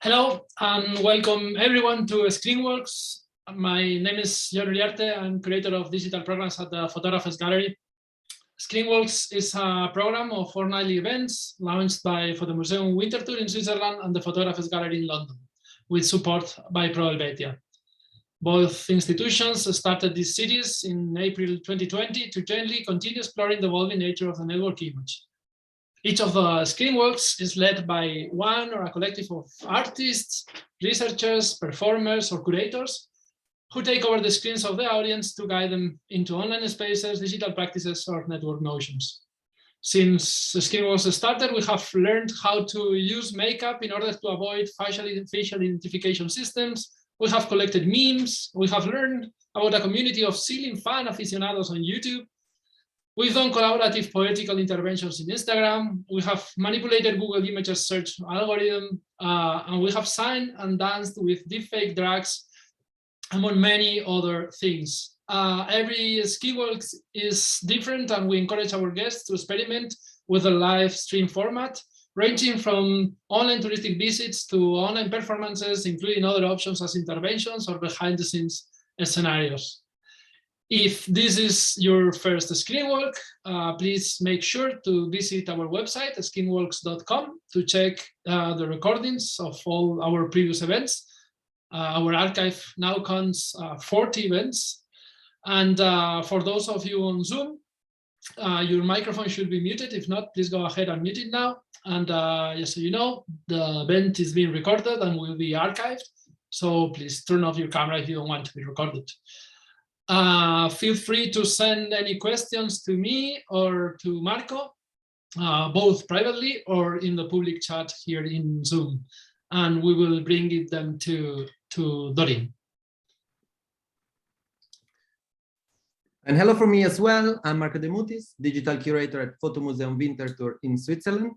Hello and welcome everyone to Screenworks. My name is Jordi Uriarte. I'm curator of digital programs at the Photographers Gallery. Screenworks is a program of fortnightly events launched by Fotomuseum Winterthur in Switzerland and the Photographers Gallery in London, with support by Pro Helvetia. Both institutions started this series in April 2020 to jointly continue exploring the evolving nature of the network image. Each of the Screenworks is led by one or a collective of artists, researchers, performers, or curators who take over the screens of the audience to guide them into online spaces, digital practices, or network notions. Since Screenworks started, we have learned how to use makeup in order to avoid facial identification systems. We have collected memes. We have learned about a community of ceiling fan aficionados on YouTube. We've done collaborative poetical interventions in Instagram. We have manipulated Google Images search algorithm, and we have signed and danced with deepfake drags, among many other things. Every Screenworks is different, and we encourage our guests to experiment with a live stream format, ranging from online touristic visits to online performances, including other options as interventions or behind-the-scenes scenarios. If this is your first Screenwork, please make sure to visit our website, screenworks.com, to check the recordings of all our previous events. Our archive now counts 40 events. And for those of you on Zoom, your microphone should be muted. If not, please go ahead and mute it now. And just so you know, the event is being recorded and will be archived. So please turn off your camera if you don't want to be recorded. Feel free to send any questions to me or to Marco, both privately or in the public chat here in Zoom, and we will bring them to Doreen. And hello from me as well. I'm Marco De Mutis, digital curator at Fotomuseum Winterthur in Switzerland.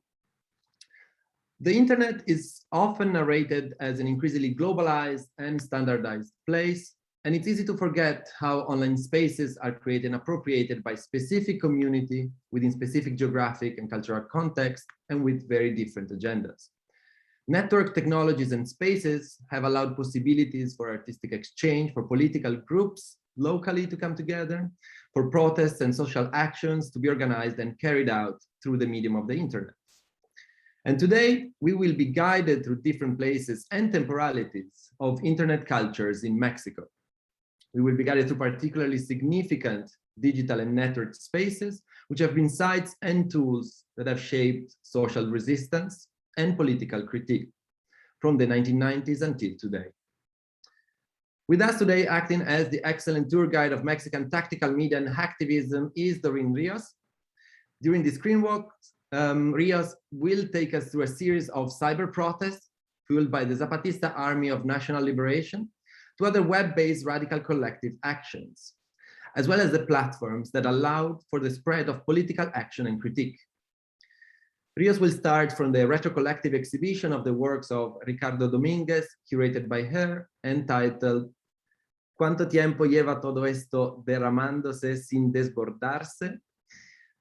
The internet is often narrated as an increasingly globalized and standardized place. And it's easy to forget how online spaces are created and appropriated by specific community within specific geographic and cultural context and with very different agendas. Network technologies and spaces have allowed possibilities for artistic exchange, for political groups locally to come together, for protests and social actions to be organized and carried out through the medium of the internet. And today we will be guided through different places and temporalities of internet cultures in Mexico. We will be guided through particularly significant digital and network spaces, which have been sites and tools that have shaped social resistance and political critique from the 1990s until today. With us today, acting as the excellent tour guide of Mexican tactical media and hacktivism is Doreen Ríos. During the Screenworks, Ríos will take us through a series of cyber protests fueled by the Zapatista Army of National Liberation to other web-based radical collective actions, as well as the platforms that allowed for the spread of political action and critique. Ríos will start from the retrocollective exhibition of the works of Ricardo Dominguez, curated by her, entitled Cuánto tiempo lleva todo esto, derramándose sin desbordarse,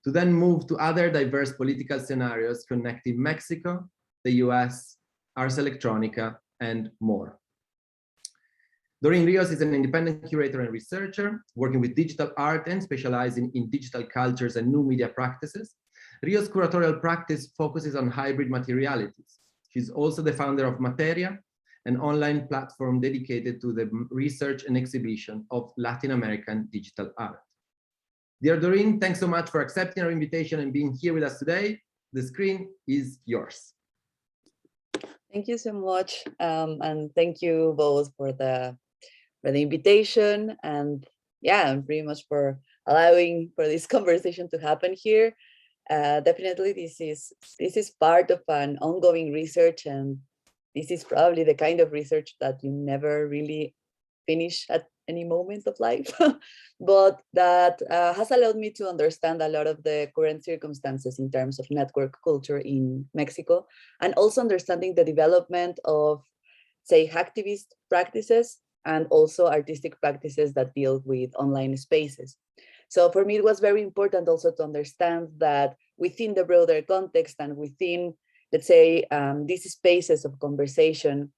to then move to other diverse political scenarios connecting Mexico, the US, Ars Electronica, and more. Doreen Ríos is an independent curator and researcher, working with digital art and specializing in digital cultures and new media practices. Ríos' curatorial practice focuses on hybrid materialities. She's also the founder of Materia, an online platform dedicated to the research and exhibition of Latin American digital art. Dear Doreen, thanks so much for accepting our invitation and being here with us today. The screen is yours. Thank you so much, and thank you both for the invitation, and pretty much for allowing for this conversation to happen here. Definitely, this is part of an ongoing research, and this is probably the kind of research that you never really finish at any moment of life, but that has allowed me to understand a lot of the current circumstances in terms of network culture in Mexico, and also understanding the development of, say, hacktivist practices and also artistic practices that deal with online spaces. So for me, it was very important also to understand that within the broader context and within let's say, these spaces of conversation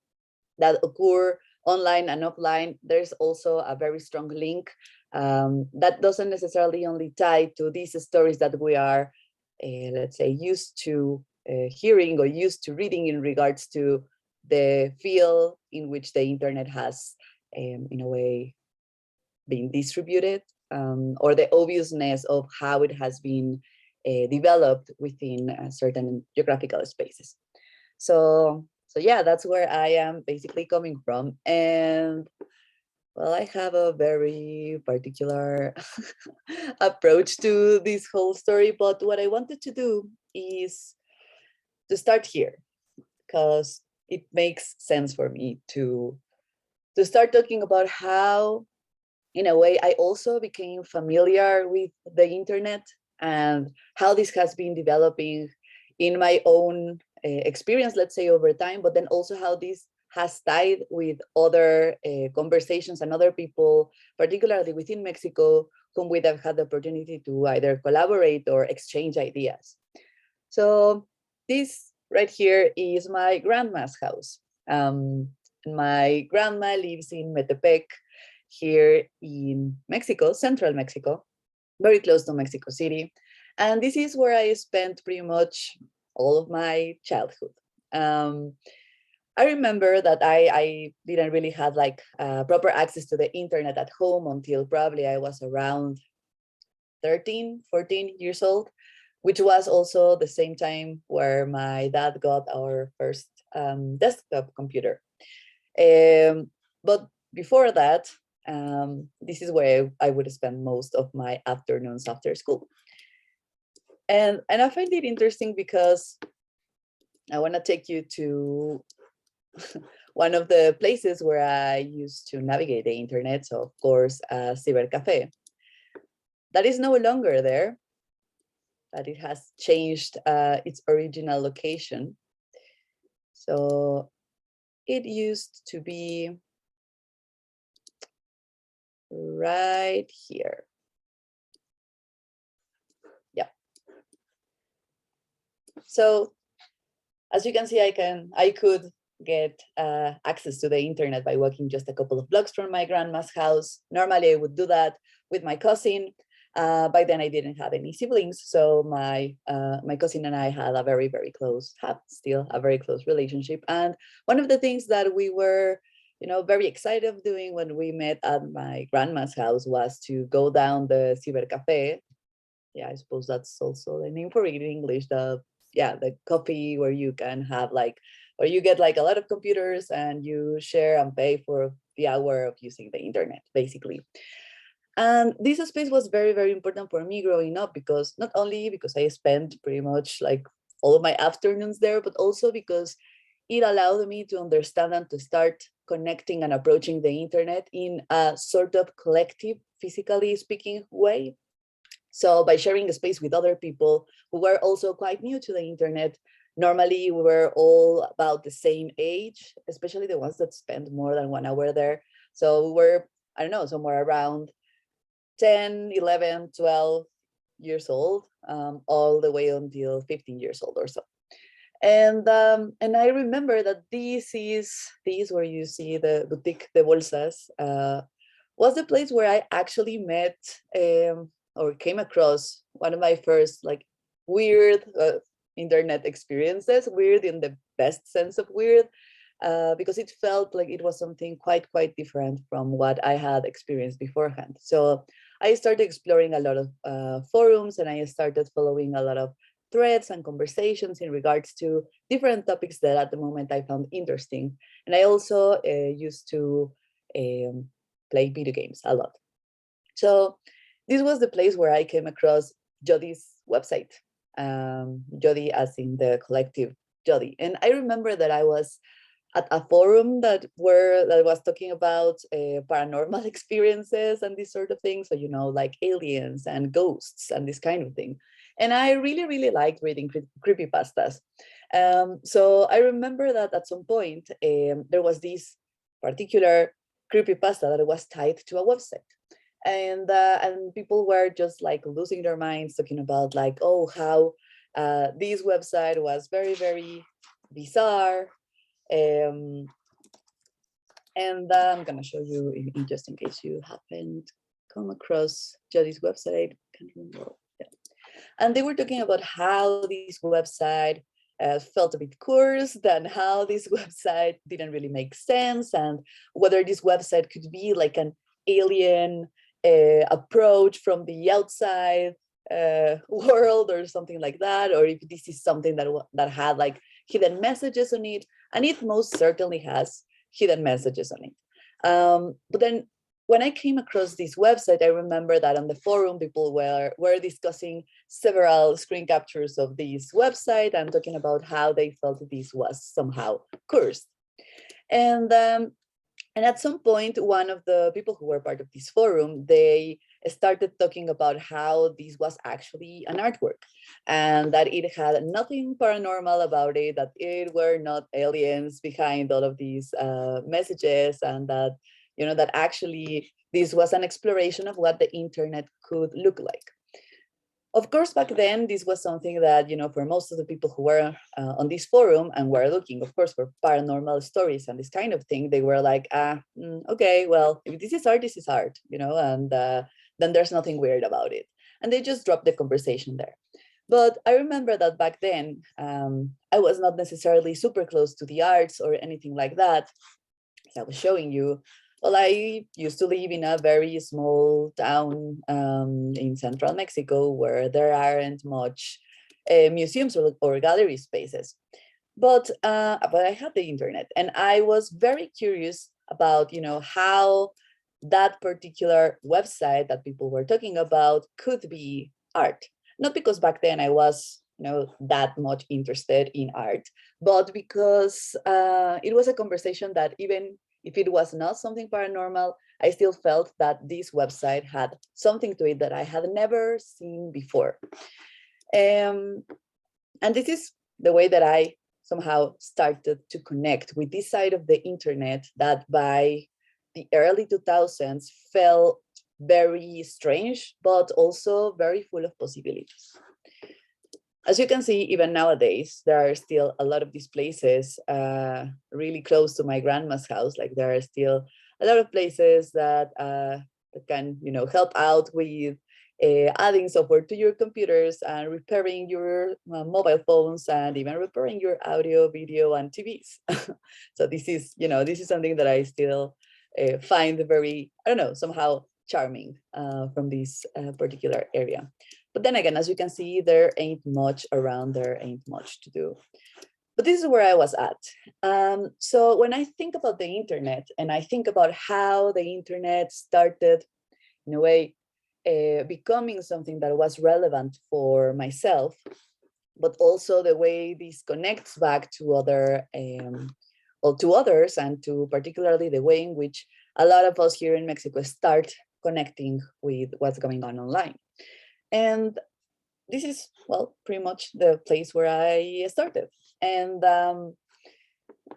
that occur online and offline, there's also a very strong link that doesn't necessarily only tie to these stories that we are, let's say, used to hearing or used to reading in regards to the field in which the internet has, in a way, been distributed, or the obviousness of how it has been developed within certain geographical spaces. So yeah, that's where I am basically coming from. And well, I have a very particular approach to this whole story, but what I wanted to do is to start here, because it makes sense for me to start talking about how, in a way, I also became familiar with the internet and how this has been developing in my own experience, let's say, over time, but then also how this has tied with other conversations and other people, particularly within Mexico, whom we have had the opportunity to either collaborate or exchange ideas. So this right here is my grandma's house. My grandma lives in Metepec, here in Mexico, central Mexico, very close to Mexico City. And this is where I spent pretty much all of my childhood. I remember that I didn't really have like proper access to the internet at home until probably I was around 13, 14 years old, which was also the same time where my dad got our first desktop computer. But before that, this is where I would spend most of my afternoons after school. And I find it interesting because I want to take you to one of the places where I used to navigate the internet. So of course, Cybercafe. That is no longer there, but it has changed its original location. So it used to be right here. Yeah. So as you can see, I could get access to the internet by walking just a couple of blocks from my grandma's house. Normally I would do that with my cousin. By then I didn't have any siblings, so my cousin and I had a very, very close, have still a very close relationship. And one of the things that we were, very excited of doing when we met at my grandma's house was to go down the Cybercafe. Yeah, I suppose that's also the name for it in English. The coffee where you can have or you get a lot of computers and you share and pay for the hour of using the internet, basically. And this space was very, very important for me growing up, because not only because I spent pretty much all of my afternoons there, but also because it allowed me to understand and to start connecting and approaching the internet in a sort of collective, physically speaking way. So by sharing a space with other people who were also quite new to the internet, normally we were all about the same age, especially the ones that spent more than 1 hour there. So we were, I don't know, somewhere around 10, 11, 12 years old, all the way until 15 years old or so. And I remember that this where you see the boutique de bolsas was the place where I actually met or came across one of my first weird internet experiences, weird in the best sense of weird, because it felt like it was something quite different from what I had experienced beforehand. So I started exploring a lot of forums, and I started following a lot of threads and conversations in regards to different topics that at the moment I found interesting. And I also used to play video games a lot. So this was the place where I came across Jodi's website, Jodi as in the collective Jodi. And I remember that I was at a forum that was talking about paranormal experiences and this sort of thing. So, like aliens and ghosts and this kind of thing. And I really liked reading creepypastas. So I remember that at some point, there was this particular creepypasta that was tied to a website. And people were just losing their minds, talking about how This website was very, very bizarre. And I'm gonna show you, just in case you haven't come across Jodi's website. I can't remember. Yeah. And they were talking about how this website felt a bit cursed, and how this website didn't really make sense, and whether this website could be like an alien approach from the outside world or something like that, or if this is something that had like hidden messages on it, and it most certainly has hidden messages on it. But then when I came across this website, I remember that on the forum, people were discussing several screen captures of this website and talking about how they felt this was somehow cursed. And at some point, one of the people who were part of this forum, they started talking about how this was actually an artwork, and that it had nothing paranormal about it, that it were not aliens behind all of these messages, and that, you know, that actually this was an exploration of what the internet could look like. Of course, back then, this was something that, you know, for most of the people who were on this forum and were looking, of course, for paranormal stories and this kind of thing, they were like, okay, well, if this is art, you know, and then there's nothing weird about it. And they just dropped the conversation there. But I remember that back then, I was not necessarily super close to the arts or anything like that. As I was showing you, well, I used to live in a very small town in central Mexico where there aren't much museums or gallery spaces. But I had the internet, and I was very curious about, you know, how that particular website that people were talking about could be art. Not because back then I was, you know, that much interested in art, but because it was a conversation that, even if it was not something paranormal, I still felt that this website had something to it that I had never seen before. And this is the way that I somehow started to connect with this side of the internet that by the early 2000s felt very strange, but also very full of possibilities. As you can see, even nowadays, there are still a lot of these places really close to my grandma's house. Like, there are still a lot of places that can, you know, help out with adding software to your computers and repairing your mobile phones, and even repairing your audio, video, and TVs. So this is, you know, this is something that I still find very, I don't know, somehow charming from this particular area. But then again, as you can see, there ain't much around, there ain't much to do. But this is where I was at. So when I think about the internet, and I think about how the internet started, in a way, becoming something that was relevant for myself, but also the way this connects back to other, or to others, and to particularly the way in which a lot of us here in Mexico start connecting with what's going on online. And this is, well, pretty much the place where I started. And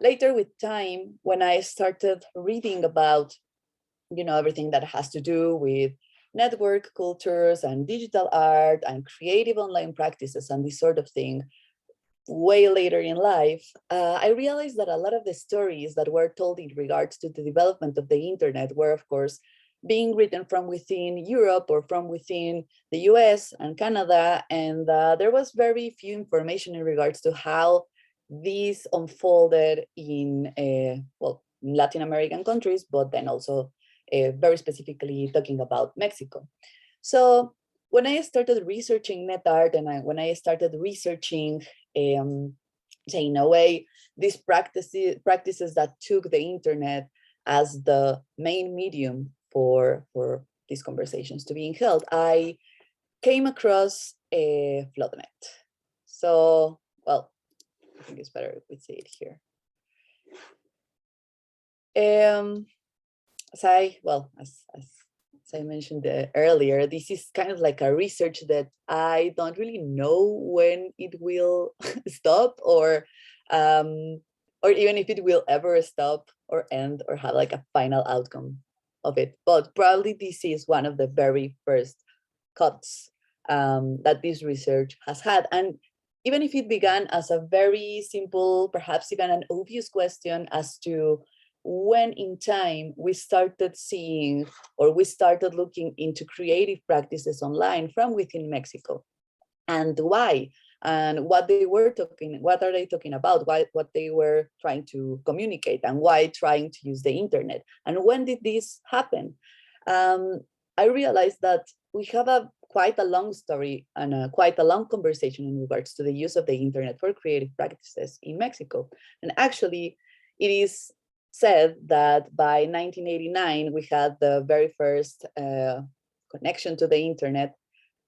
later with time, when I started reading about, you know, everything that has to do with network cultures and digital art and creative online practices and this sort of thing, way later in life, I realized that a lot of the stories that were told in regards to the development of the internet were, of course, being written from within Europe or from within the US and Canada. And there was very few information in regards to how these unfolded in, well, Latin American countries, but then also very specifically talking about Mexico. So when I started researching net art, and when I started researching, say, in a way, these practices that took the internet as the main medium for these conversations to being held, I came across a Floodnet. So, well, I think it's better if we say it here. As I mentioned earlier, this is kind of like a research that I don't really know when it will stop, or even if it will ever stop or end or have like a final outcome of it. But probably this is one of the very first cuts that this research has had. And even if it began as a very simple, perhaps even an obvious question as to when in time we started seeing or we started looking into creative practices online from within Mexico, and why, and what they were talking, what are they talking about, what they were trying to communicate, and why trying to use the internet, and when did this happen? I realized that we have quite a long story and quite a long conversation in regards to the use of the internet for creative practices in Mexico. And actually, it is said that by 1989, we had the very first connection to the internet.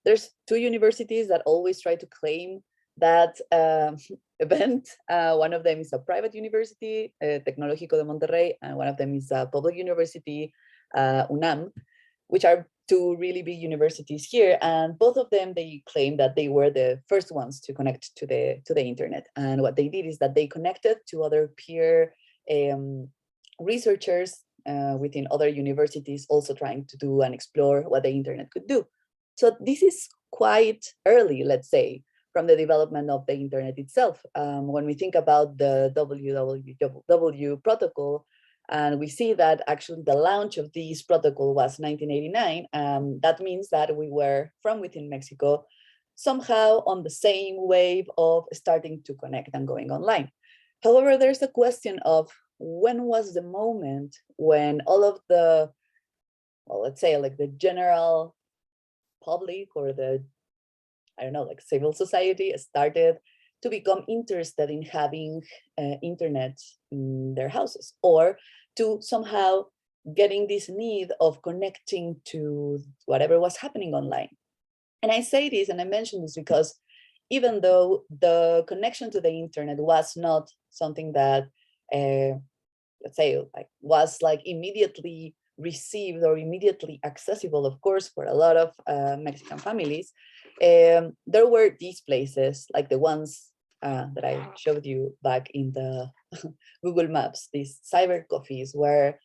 There's two universities that always try to claim that event. One of them is a private university, Tecnológico de Monterrey, and one of them is a public university, UNAM, which are two really big universities here. And both of them, they claim that they were the first ones to connect to the internet. And what they did is that they connected to other peer researchers within other universities, also trying to do and explore what the internet could do. So this is quite early, let's say, from the development of the internet itself. When we think about the www protocol, and we see that actually the launch of this protocol was 1989, that means that we were from within Mexico somehow on the same wave of starting to connect and going online. However, there's a question of when was the moment when all of the, well, let's say like the general public or the, I don't know, like civil society started to become interested in having internet in their houses, or to somehow getting this need of connecting to whatever was happening online. And I say this and I mention this because even though the connection to the internet was not something that, let's say, like, was like immediately received or immediately accessible, of course, for a lot of Mexican families, there were these places like the ones that I showed you back in the Google Maps, these cyber coffees, where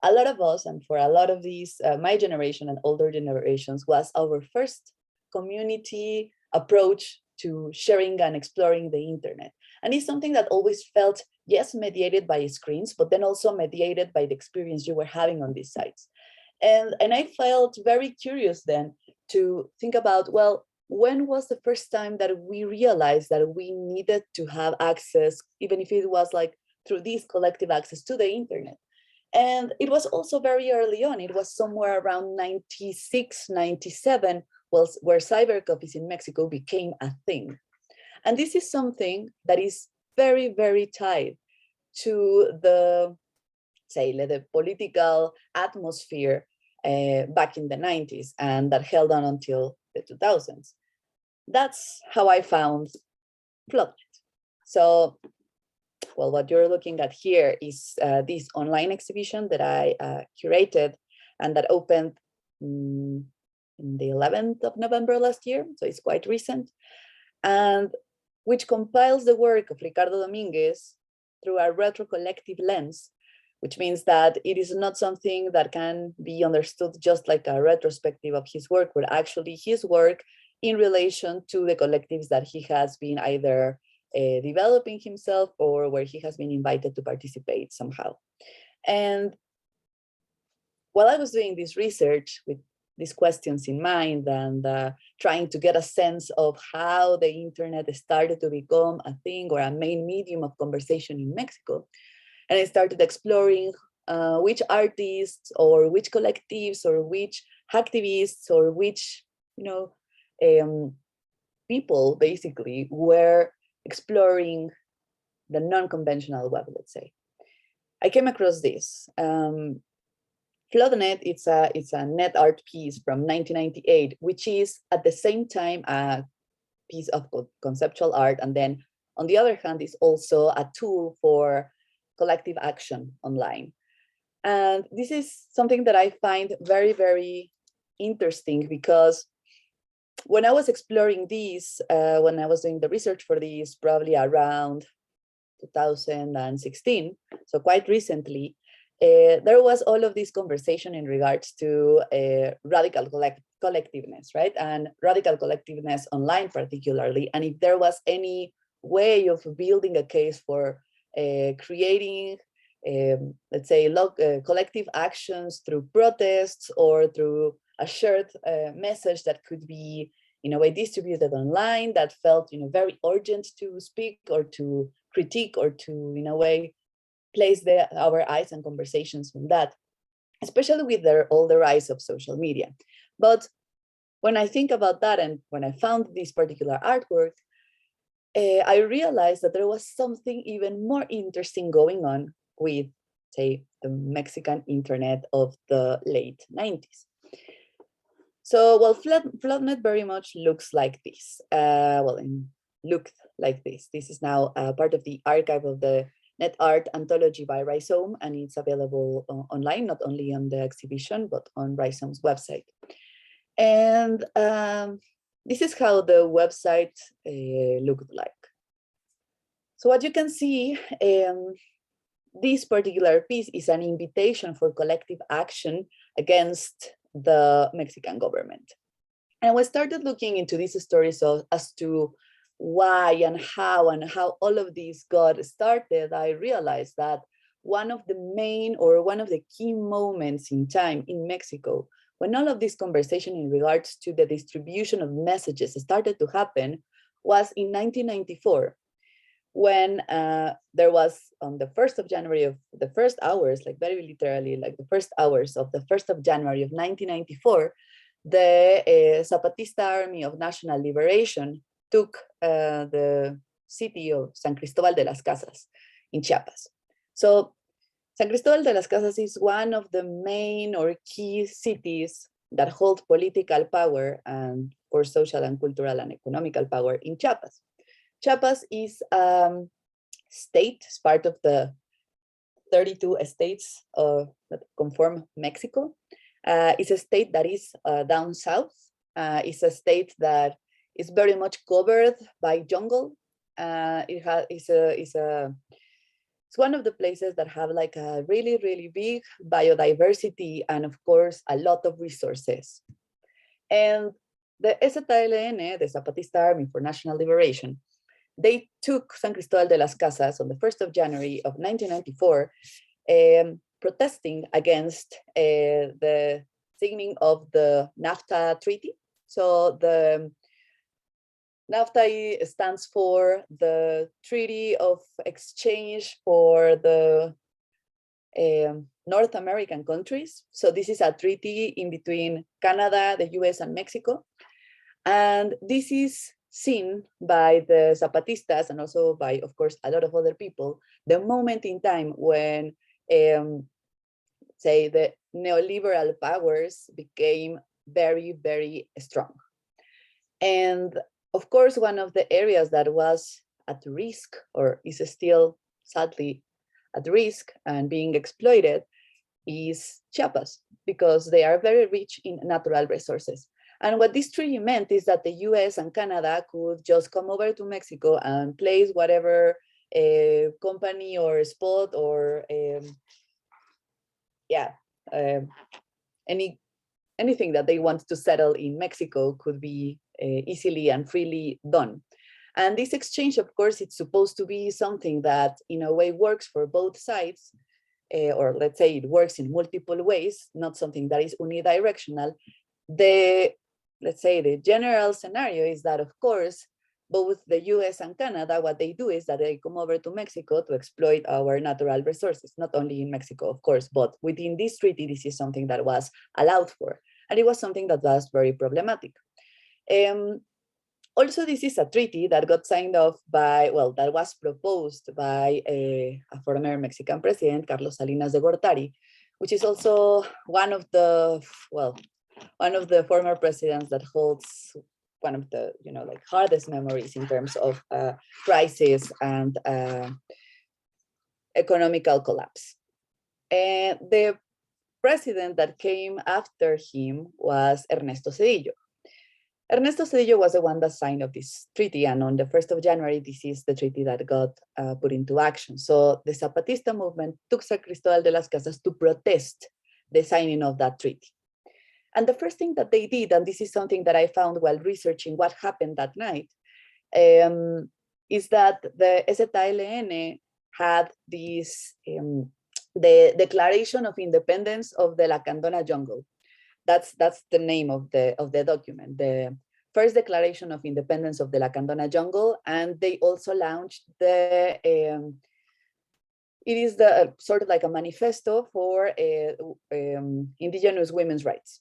a lot of us, and for a lot of these, my generation and older generations, was our first community approach to sharing and exploring the internet. And it's something that always felt, yes, mediated by screens, but then also mediated by the experience you were having on these sites. And I felt very curious then to think about, well, when was the first time that we realized that we needed to have access, even if it was like through this collective access to the internet? And it was also very early on. It was somewhere around 96, 97, where cyber copies in Mexico became a thing. And this is something that is very, very tied to the, say, the political atmosphere back in the 90s, and that held on until the 2000s. That's how I found Plotnet. So, well, what you're looking at here is this online exhibition that I curated and that opened in the 11th of November last year, so it's quite recent, and which compiles the work of Ricardo Dominguez through a retrocollective lens, which means that it is not something that can be understood just like a retrospective of his work, but actually his work in relation to the collectives that he has been either developing himself or where he has been invited to participate somehow. And while I was doing this research with these questions in mind and trying to get a sense of how the internet started to become a thing or a main medium of conversation in Mexico, and I started exploring which artists or which collectives or which hacktivists or which, people basically were exploring the non-conventional web, let's say. I came across this. Plotnet, it's a net art piece from 1998, which is at the same time a piece of conceptual art, and then on the other hand is also a tool for collective action online. And this is something that I find very, very interesting, because when I was exploring these, when I was doing the research for these, probably around 2016, so quite recently, there was all of this conversation in regards to radical collectiveness, right? And radical collectiveness online particularly, and if there was any way of building a case for creating, let's say, collective actions through protests or through a shared message that could be, in a way, distributed online that felt, very urgent to speak or to critique or to, in a way, place our eyes and conversations on that, especially with all the rise of social media. But when I think about that and when I found this particular artwork, I realized that there was something even more interesting going on with, say, the Mexican internet of the late 90s. So, well, Floodnet very much looks like this. Looked like this. This is now part of the archive of the Net Art Anthology by Rhizome, and it's available online, not only on the exhibition, but on Rhizome's website. And this is how the website looked like. So what you can see, this particular piece is an invitation for collective action against the Mexican government. And we started looking into these stories as to why and how all of this got started. I realized that one of the key moments in time in Mexico, when all of this conversation in regards to the distribution of messages started to happen, was in 1994, when there was, on the 1st of January of the first hours, like very literally, like the first hours of the 1st of January of 1994, the Zapatista Army of National Liberation took the city of San Cristobal de las Casas in Chiapas. So San Cristobal de las Casas is one of the main or key cities that hold political power and for social and cultural and economical power in Chiapas. Chiapas is state, it's part of the 32 states that conform Mexico. It's a state that is down south. It's a state that is very much covered by jungle. It's one of the places that have like a really, really big biodiversity and of course, a lot of resources. And the EZLN, the Zapatista Army for National Liberation, they took San Cristobal de las Casas on the 1st of January of 1994, protesting against the signing of the Nafta Treaty. So the Nafta stands for the Treaty of Exchange for the North American countries. So this is a treaty in between Canada, the US, and Mexico. And this is seen by the Zapatistas and also by, of course, a lot of other people, the moment in time when, say, the neoliberal powers became very, very strong. And of course, one of the areas that was at risk, or is still sadly at risk and being exploited, is Chiapas, because they are very rich in natural resources. And what this treaty meant is that the US and Canada could just come over to Mexico and place whatever company or spot or anything that they want to settle in Mexico could be easily and freely done. And this exchange, of course, it's supposed to be something that in a way works for both sides, or let's say it works in multiple ways, not something that is unidirectional. Let's say the general scenario is that, of course, both the US and Canada, what they do is that they come over to Mexico to exploit our natural resources, not only in Mexico, of course, but within this treaty, this is something that was allowed for. And it was something that was very problematic. Also, this is a treaty that got signed off by, well, that was proposed by a former Mexican president, Carlos Salinas de Gortari, which is also one of the former presidents that holds one of the, like hardest memories in terms of crisis and economical collapse. And the president that came after him was Ernesto Zedillo. Ernesto Cedillo was the one that signed of this treaty, and on the 1st of January, this is the treaty that got put into action. So the Zapatista movement took San Cristóbal de las Casas to protest the signing of that treaty. And the first thing that they did, and this is something that I found while researching what happened that night, is that the EZLN had this, the Declaration of Independence of the Lacandona Jungle. That's the name of the document, the first Declaration of Independence of the Lacandona Jungle. And they also launched the, it is the sort of like a manifesto for indigenous women's rights.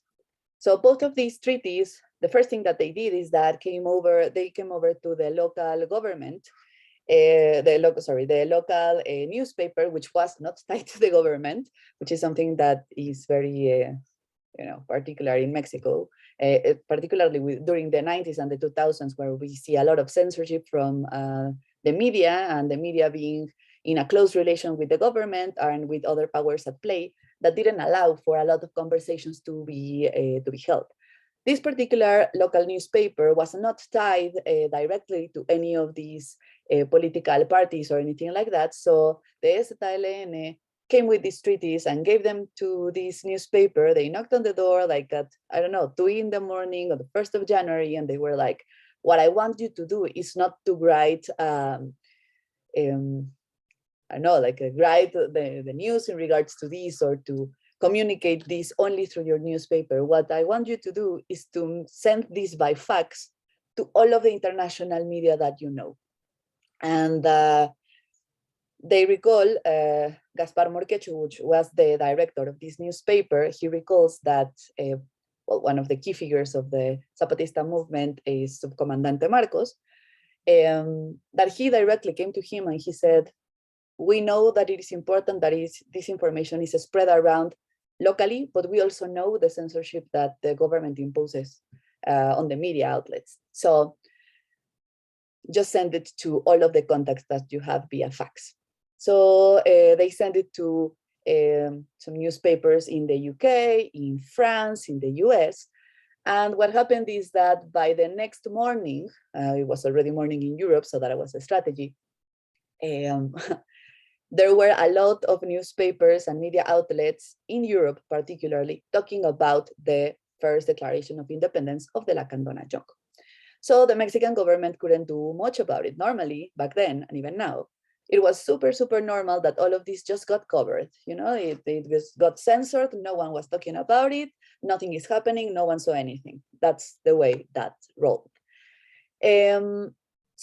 So both of these treaties, the first thing that they did is that they came over to the local government, the local newspaper, which was not tied to the government, which is something that is very, particular in Mexico, particularly during the 90s and the 2000s, where we see a lot of censorship from the media, and the media being in a close relation with the government and with other powers at play, that didn't allow for a lot of conversations to be held. This particular local newspaper was not tied directly to any of these political parties or anything like that. So the EZLN came with these treaties and gave them to this newspaper. They knocked on the door like at, I don't know, 2 in the morning on the 1st of January. And they were like, what I want you to do is not to write, write the news in regards to this, or to communicate this only through your newspaper. What I want you to do is to send this by fax to all of the international media that you know. And they recall, Gaspar Morquecho, which was the director of this newspaper, he recalls that one of the key figures of the Zapatista movement is Subcomandante Marcos, that he directly came to him and he said, we know that it is important that this information is spread around locally, but we also know the censorship that the government imposes on the media outlets. So just send it to all of the contacts that you have via fax. So they sent it to some newspapers in the UK, in France, in the US. And what happened is that by the next morning, it was already morning in Europe, so that was a strategy. There were a lot of newspapers and media outlets in Europe, particularly, talking about the first Declaration of Independence of the Lacandona Jungle. So the Mexican government couldn't do much about it. Normally, back then, and even now, it was super, super normal that all of this just got covered. It got censored. No one was talking about it. Nothing is happening. No one saw anything. That's the way that rolled. So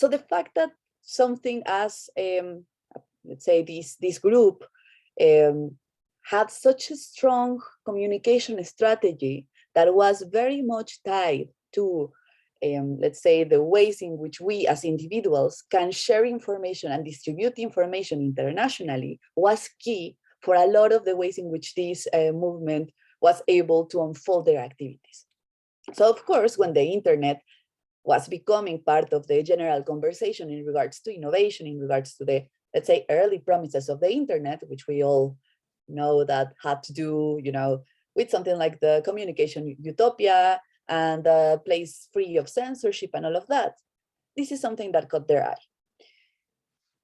the fact that something as let's say this group had such a strong communication strategy that was very much tied to, let's say, the ways in which we as individuals can share information and distribute information internationally, was key for a lot of the ways in which this movement was able to unfold their activities. So of course, when the internet was becoming part of the general conversation in regards to innovation, in regards to the, let's say, early promises of the internet, which we all know that had to do, with something like the communication utopia and a place free of censorship and all of that. This is something that caught their eye.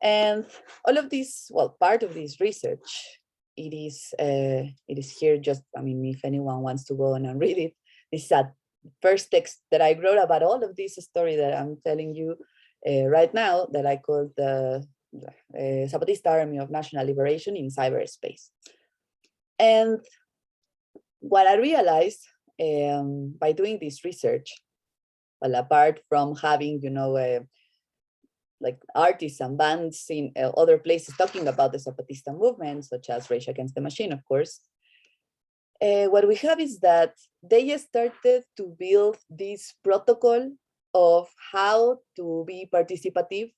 And all of this, well, part of this research, it is here just, if anyone wants to go on and read it, this is a first text that I wrote about all of this story that I'm telling you right now, that I called the Zapatista Army of National Liberation in Cyberspace. And what I realized by doing this research, well, apart from having, like artists and bands in other places talking about the Zapatista movement, such as Rage Against the Machine, of course, what we have is that they started to build this protocol of how to be participative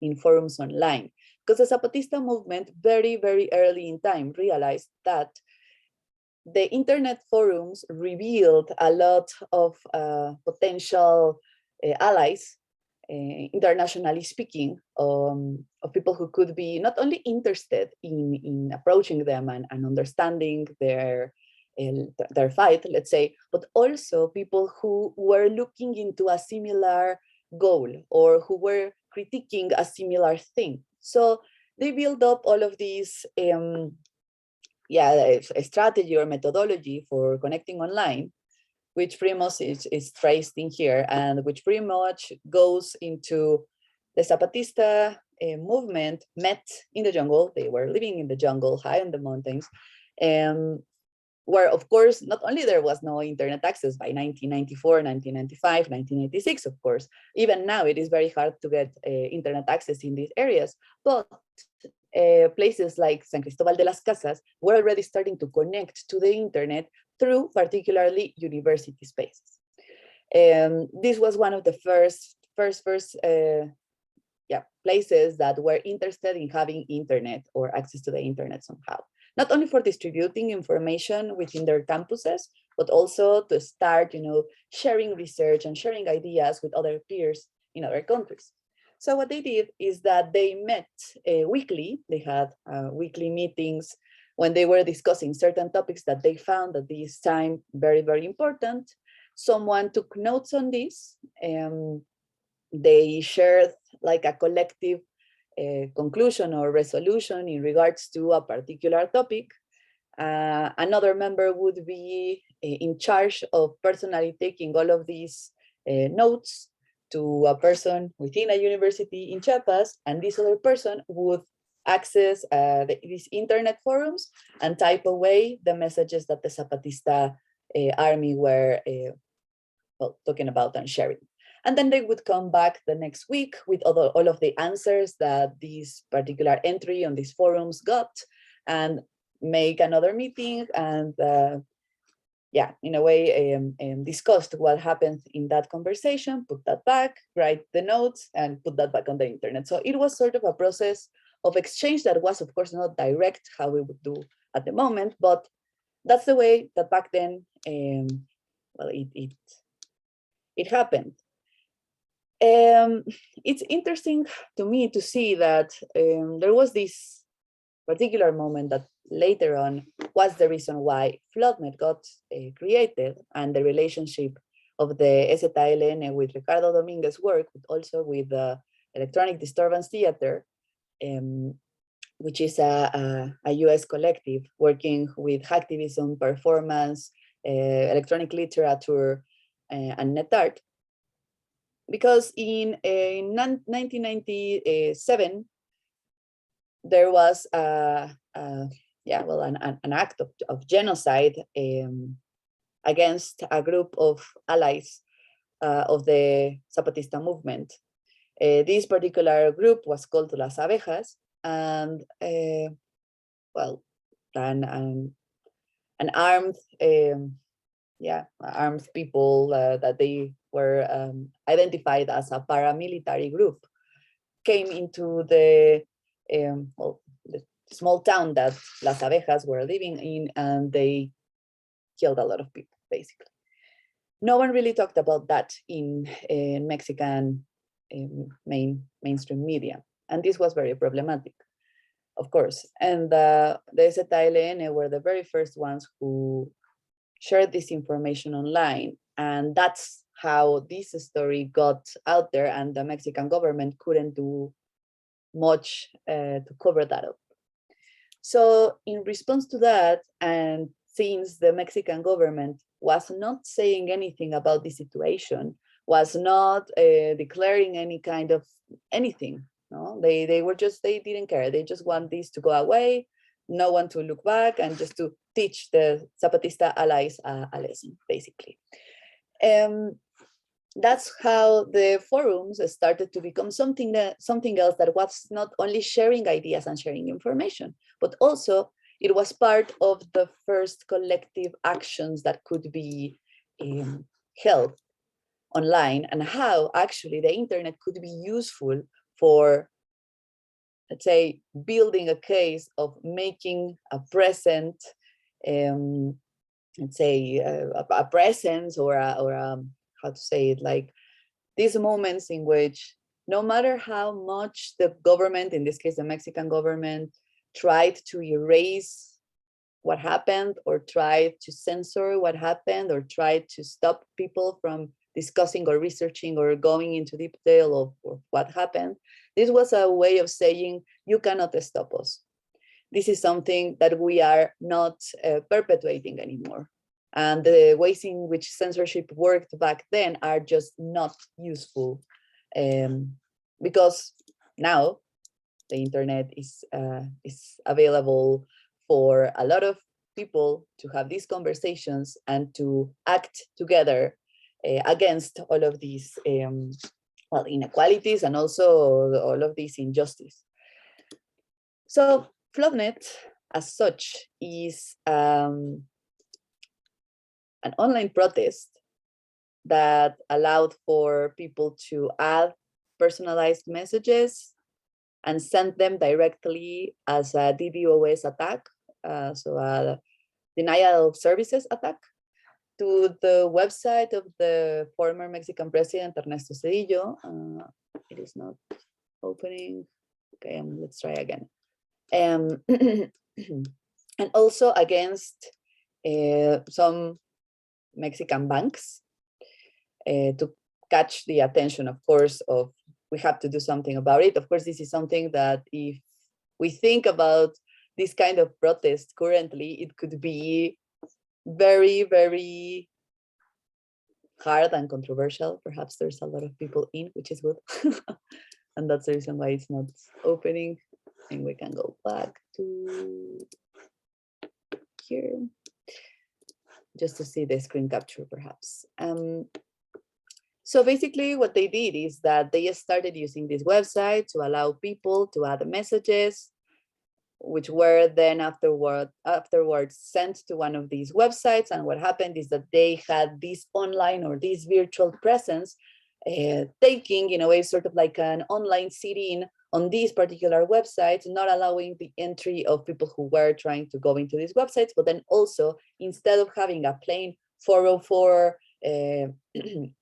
in forums online. Because the Zapatista movement very, very early in time realized that the internet forums revealed a lot of potential allies, internationally speaking, of people who could be not only interested in approaching them and understanding their their fight, let's say, but also people who were looking into a similar goal or who were critiquing a similar thing. So they build up all of these a strategy or methodology for connecting online, which pretty much is traced in here, and which pretty much goes into the Zapatista movement met in the jungle. They were living in the jungle, high in the mountains, where, of course, not only there was no internet access by 1994, 1995, 1996, of course, even now it is very hard to get internet access in these areas, but places like San Cristobal de las Casas were already starting to connect to the internet through particularly university spaces. This was one of the first places that were interested in having internet or access to the internet somehow. Not only for distributing information within their campuses, but also to start, sharing research and sharing ideas with other peers in other countries. So what they did is that they met weekly. They had weekly meetings when they were discussing certain topics that they found at this time very, very important. Someone took notes on this. They shared like a collective conclusion or resolution in regards to a particular topic. Another member would be in charge of personally taking all of these notes to a person within a university in Chiapas, and this other person would access these internet forums and type away the messages that the Zapatista army were talking about and sharing. And then they would come back the next week with all of the answers that this particular entry on these forums got, and make another meeting and in a way discussed what happened in that conversation, put that back, write the notes, and put that back on the internet. So it was sort of a process of exchange that was, of course, not direct how we would do at the moment, but that's the way that back then, it happened. It's interesting to me to see that there was this particular moment that later on was the reason why FloodNet got created, and the relationship of the EZLN with Ricardo Dominguez work, but also with the Electronic Disturbance Theater, which is a US collective working with hacktivism, performance, electronic literature, and net art. Because in 1997, there was an act of genocide against a group of allies of the Zapatista movement. This particular group was called Las Abejas, and an armed armed people that they were identified as a paramilitary group came into the small town that Las Abejas were living in, and they killed a lot of people, basically. No one really talked about that in Mexican mainstream media, and this was very problematic, of course. And the EZLN were the very first ones who shared this information online, and that's how this story got out there, and the Mexican government couldn't do much to cover that up. So in response to that, and since the Mexican government was not saying anything about the situation, was not declaring any kind of anything, no, they didn't care. They just want this to go away, no one to look back, and just to teach the Zapatista allies a lesson, basically. That's how the forums started to become something else that was not only sharing ideas and sharing information, but also it was part of the first collective actions that could be held online, and how actually the internet could be useful for, let's say, building a case of making a present, let's say, a presence or a how to say it, like these moments in which no matter how much the government, in this case the Mexican government, tried to erase what happened, or try to censor what happened, or try to stop people from discussing or researching or going into detail of what happened. This was a way of saying, you cannot stop us. This is something that we are not perpetuating anymore. And the ways in which censorship worked back then are just not useful, because now the internet is available for a lot of people to have these conversations and to act together against all of these well, inequalities and also all of these injustice. So Floodnet as such is an online protest that allowed for people to add personalized messages and send them directly as a DDoS attack, so a denial of services attack, to the website of the former Mexican president, Ernesto Zedillo. It is not opening. Okay, let's try again. And also against some Mexican banks to catch the attention, of course, of we have to do something about it. Of course, this is something that if we think about this kind of protest currently, it could be very, very hard and controversial. Perhaps there's a lot of people in, which is good. And that's the reason why it's not opening. And we can go back to here just to see the screen capture, perhaps. So basically what they did is that they started using this website to allow people to add messages, which were then afterwards sent to one of these websites. And what happened is that they had this online or this virtual presence taking, in a way, sort of like an online sit-in on these particular websites, not allowing the entry of people who were trying to go into these websites, but then also, instead of having a plain 404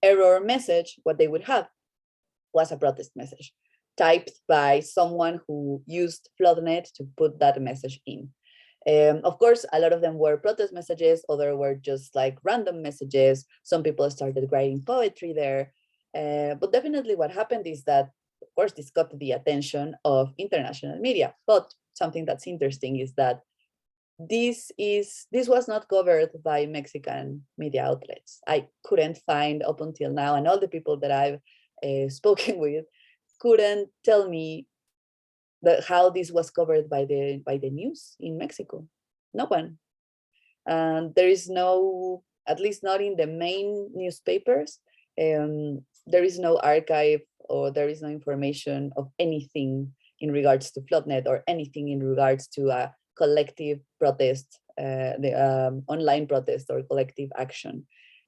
error message, what they would have was a protest message typed by someone who used Floodnet to put that message in. Of course, a lot of them were protest messages, others were just like random messages. Some people started writing poetry there. But definitely what happened is that, of course, this got the attention of international media. But something that's interesting is that this was not covered by Mexican media outlets. I couldn't find up until now, and all the people that I've spoken with couldn't tell me how this was covered by the news in Mexico. No one. There is no, at least not in the main newspapers, there is no archive or there is no information of anything in regards to Floodnet or anything in regards to a collective protest, the online protest or collective action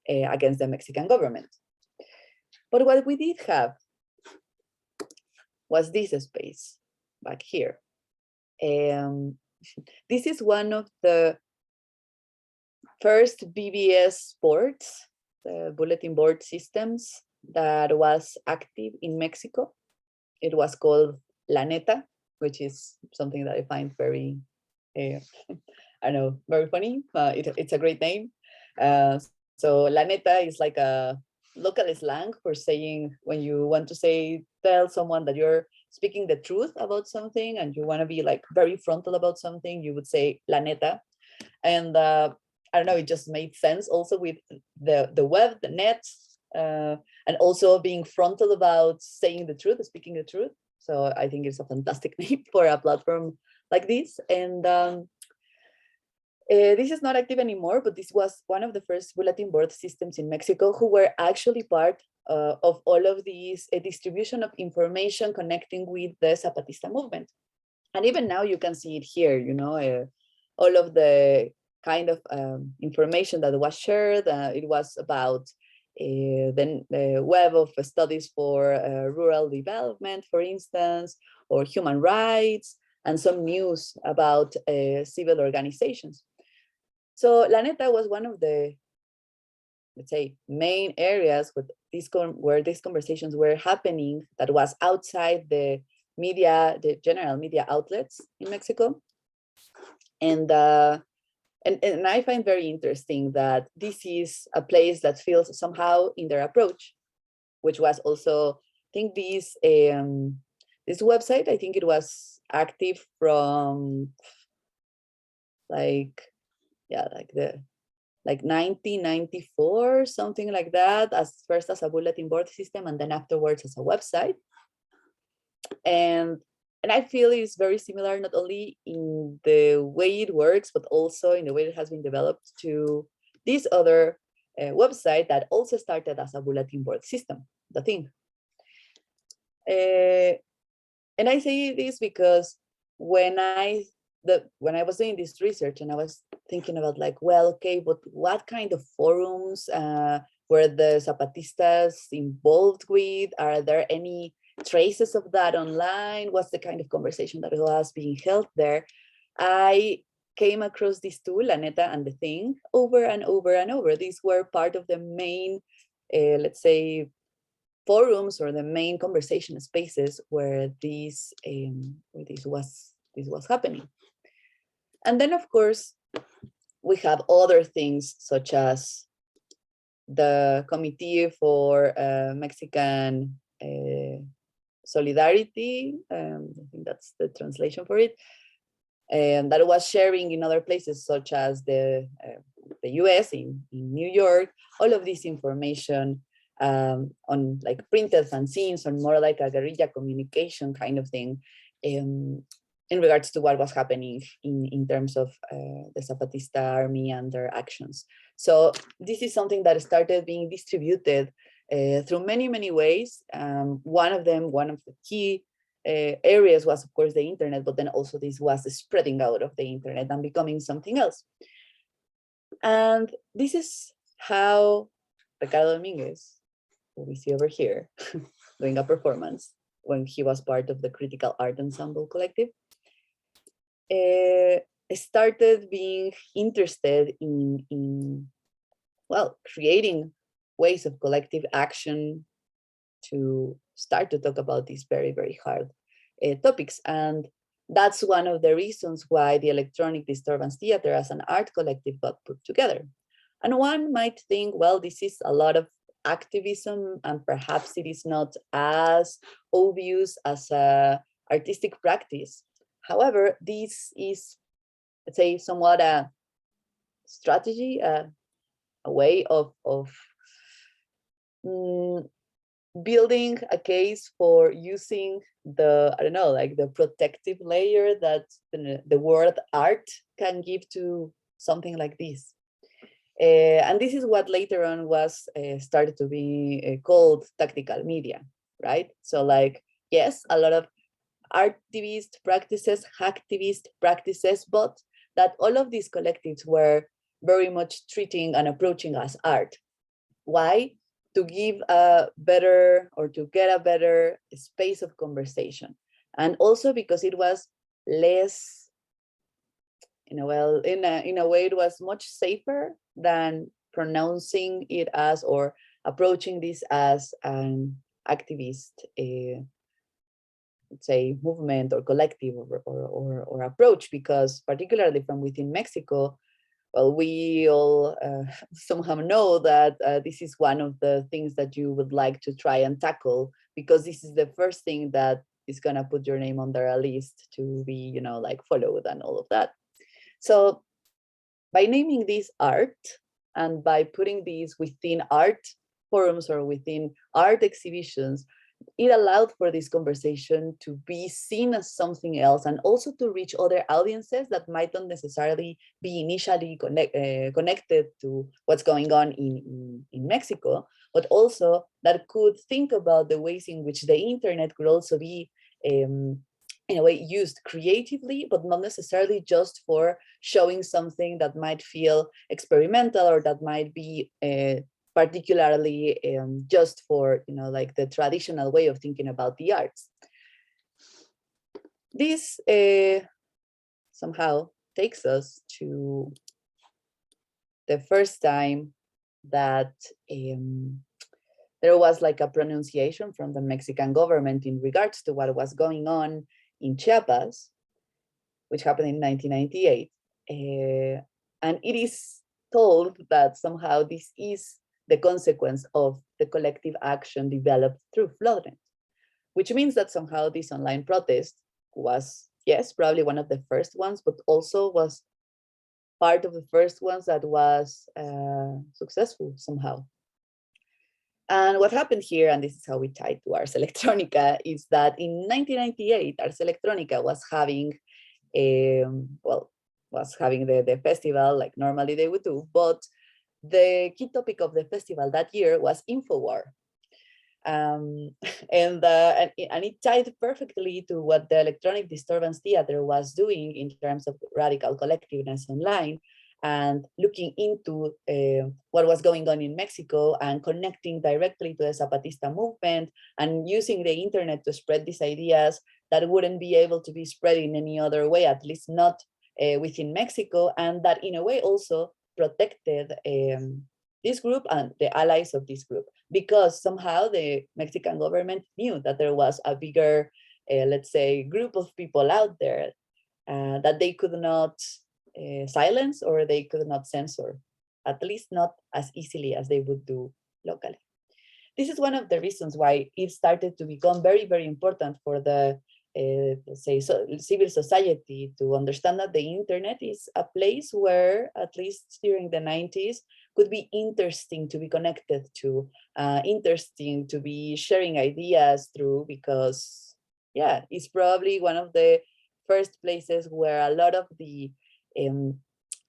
against the Mexican government. But what we did have was this space back here. This is one of the first BBS boards, the bulletin board systems that was active in Mexico. It was called La Neta, which is something that I find very, I don't know, very funny. It's a great name. So La Neta is like a local slang for saying when you want to tell someone that you're speaking the truth about something and you want to be like very frontal about something, you would say La Neta. And I don't know, it just made sense also with the web, the net, and also being frontal about saying the truth, speaking the truth. So I think it's a fantastic name for a platform like this. And this is not active anymore, but this was one of the first bulletin board systems in Mexico who were actually part of all of these distribution of information connecting with the Zapatista movement. And even now you can see it here, you know, all of the kind of information that was shared. It was about the web of studies for rural development, for instance, or human rights, and some news about civil organizations. So La Neta was one of the, let's say, main areas where these conversations were happening that was outside the media, the general media outlets in Mexico. And And I find very interesting that this is a place that feels somehow in their approach, which was also, I think this website, I think it was active from like 1994, something like that, as first as a bulletin board system and then afterwards as a website. And I feel it's very similar, not only in the way it works, but also in the way it has been developed to this other website that also started as a bulletin board system, The Thing. And I say this because when I was doing this research and I was thinking about like, well, okay, but what kind of forums were the Zapatistas involved with? Are there any traces of that online? What's the kind of conversation that was being held there? I came across this tool, La Neta and The Thing, over and over and over. These were part of the main, let's say, forums or the main conversation spaces where this was happening. And then, of course, we have other things such as the Committee for Mexican Solidarity, I think that's the translation for it, and that was sharing in other places such as the US, in New York, all of this information on like printed fanzines, on more like a guerrilla communication kind of thing, in regards to what was happening in terms of the Zapatista army and their actions. So this is something that started being distributed through many, many ways. One of the key areas was, of course, the internet, but then also this was spreading out of the internet and becoming something else. And this is how Ricardo Dominguez, who we see over here, doing a performance when he was part of the Critical Art Ensemble Collective, started being interested in well, creating ways of collective action to start to talk about these very, very hard topics. And that's one of the reasons why the Electronic Disturbance Theater as an art collective got put together. And one might think, well, this is a lot of activism and perhaps it is not as obvious as a artistic practice. However, this is, let's say, somewhat a strategy, a way of building a case for using the, I don't know, like the protective layer that the word art can give to something like this. And this is what later on was started to be called tactical media, right? So like, yes, a lot of artivist practices, hacktivist practices, but that all of these collectives were very much treating and approaching as art. Why? To give a better, or to get a better space of conversation. And also because it was less, in a way it was much safer than pronouncing it as, or approaching this as an activist, let's say, movement or collective or approach, because particularly from within Mexico, well, we all somehow know that this is one of the things that you would like to try and tackle, because this is the first thing that is gonna put your name on their list to be, you know, like followed and all of that. So by naming this art and by putting these within art forums or within art exhibitions, it allowed for this conversation to be seen as something else, and also to reach other audiences that might not necessarily be initially connected to what's going on in Mexico, but also that could think about the ways in which the internet could also be in a way used creatively, but not necessarily just for showing something that might feel experimental or that might be particularly just for, you know, like the traditional way of thinking about the arts. This somehow takes us to the first time that there was like a pronunciation from the Mexican government in regards to what was going on in Chiapas, which happened in 1998. And it is told that somehow this is the consequence of the collective action developed through Floodnet, which means that somehow this online protest was, yes, probably one of the first ones, but also was part of the first ones that was successful somehow. And what happened here, and this is how we tie to Ars Electronica, is that in 1998, Ars Electronica was having, the festival like normally they would do, but the key topic of the festival that year was InfoWar. And it tied perfectly to what the Electronic Disturbance Theater was doing in terms of radical collectiveness online, and looking into what was going on in Mexico and connecting directly to the Zapatista movement and using the internet to spread these ideas that wouldn't be able to be spread in any other way, at least not within Mexico, and that in a way also protected this group and the allies of this group, because somehow the Mexican government knew that there was a bigger, let's say, group of people out there that they could not silence or they could not censor, at least not as easily as they would do locally. This is one of the reasons why it started to become very, very important for the let's say, civil society to understand that the internet is a place where, at least during the 90s, could be interesting to be connected to, interesting to be sharing ideas through, because, yeah, it's probably one of the first places where a lot of the, a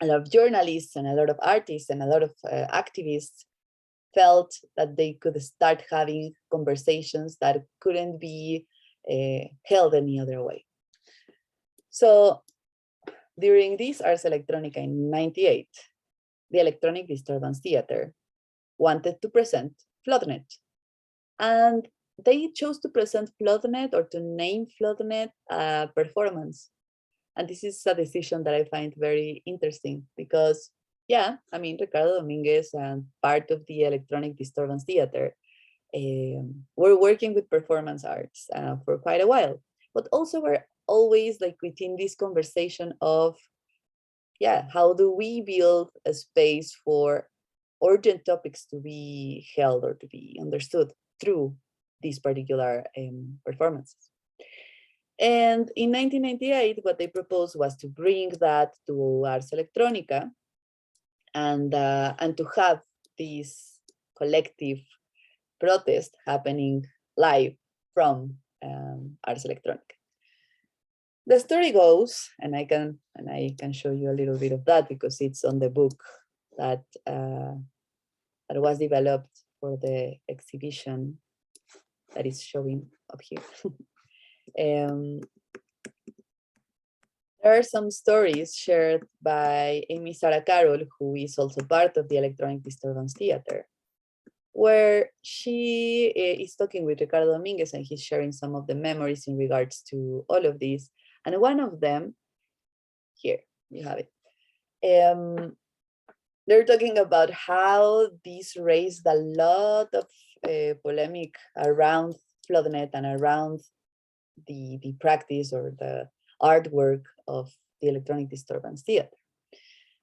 lot of journalists and a lot of artists and a lot of activists felt that they could start having conversations that couldn't be held any other way. So during this Ars Electronica in 98, the Electronic Disturbance Theater wanted to present Floodnet. And they chose to present Floodnet, or to name Floodnet, a performance. And this is a decision that I find very interesting because, yeah, I mean, Ricardo Dominguez and part of the Electronic Disturbance Theater we're working with performance arts for quite a while, but also we're always like within this conversation of, yeah, how do we build a space for urgent topics to be held or to be understood through these particular performances. And in 1998, what they proposed was to bring that to Ars Electronica and to have this collective protest happening live from Ars Electronica. The story goes, and I can show you a little bit of that because it's on the book that that was developed for the exhibition that is showing up here. There are some stories shared by Amy Sarah Carroll, who is also part of the Electronic Disturbance Theater, where she is talking with Ricardo Dominguez and he's sharing some of the memories in regards to all of this. And one of them, here, you have it. They're talking about how this raised a lot of polemic around Floodnet and around the practice or the artwork of the Electronic Disturbance Theater.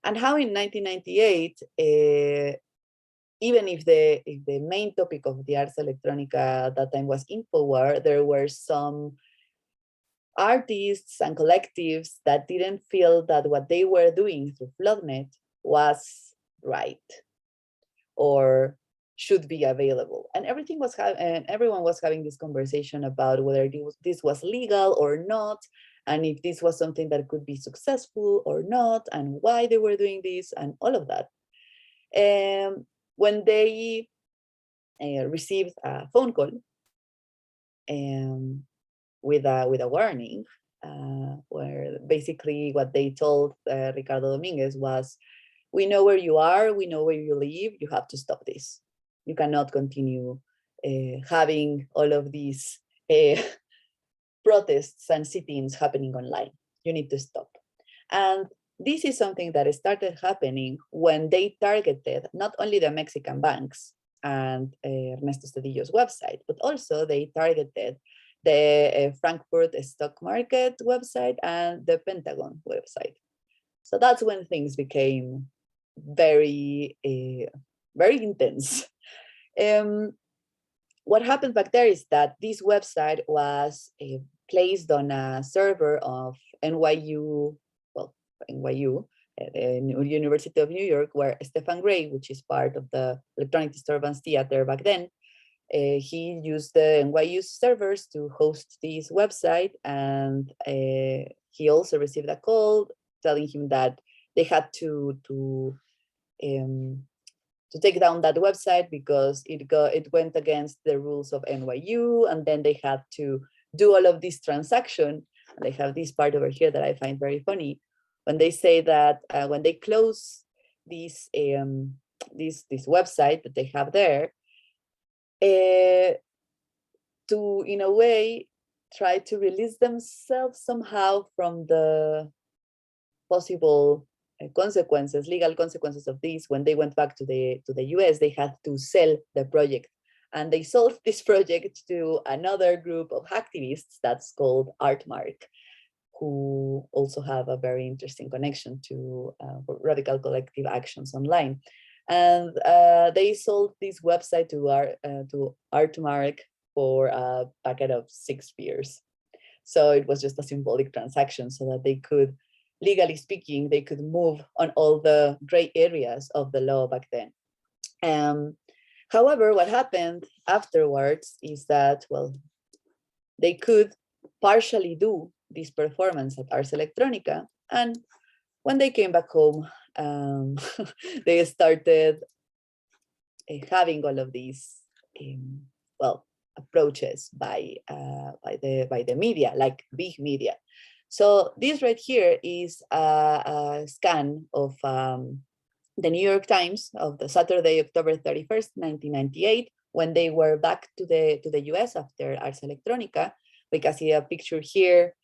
And how in 1998, even if the main topic of the Ars Electronica at that time was InfoWar, there were some artists and collectives that didn't feel that what they were doing through Floodnet was right or should be available. And everyone was having this conversation about whether this was legal or not, and if this was something that could be successful or not, and why they were doing this, and all of that. When they received a phone call with a warning, where basically what they told Ricardo Dominguez was, we know where you are, we know where you live, you have to stop this. You cannot continue having all of these protests and sit-ins happening online. You need to stop. And this is something that started happening when they targeted not only the Mexican banks and Ernesto Cedillo's website, but also they targeted the Frankfurt stock market website and the Pentagon website. So that's when things became very, very intense. What happened back there is that this website was placed on a server of NYU, NYU, the University of New York, where Stephen Gray, which is part of the Electronic Disturbance Theater back then, he used the NYU servers to host this website, and he also received a call telling him that they had to take down that website because it went against the rules of NYU, and then they had to do all of this transaction. And they have this part over here that I find very funny when they say that when they close this website that they have there, to in a way try to release themselves somehow from the possible consequences, legal consequences of this. When they went back to the US, they had to sell the project, and they sold this project to another group of hacktivists that's called Artmark, who also have a very interesting connection to radical collective actions online. And they sold this website to Artmark for a packet of 6 beers. So it was just a symbolic transaction so that they could, legally speaking, they could move on all the gray areas of the law back then. However, what happened afterwards is that, well, they could partially do this performance at Ars Electronica, and when they came back home, they started having all of these, approaches by the media, like big media. So this right here is a scan of the New York Times of the Saturday, October 31st, 1998, when they were back to the US after Ars Electronica. We can see a picture here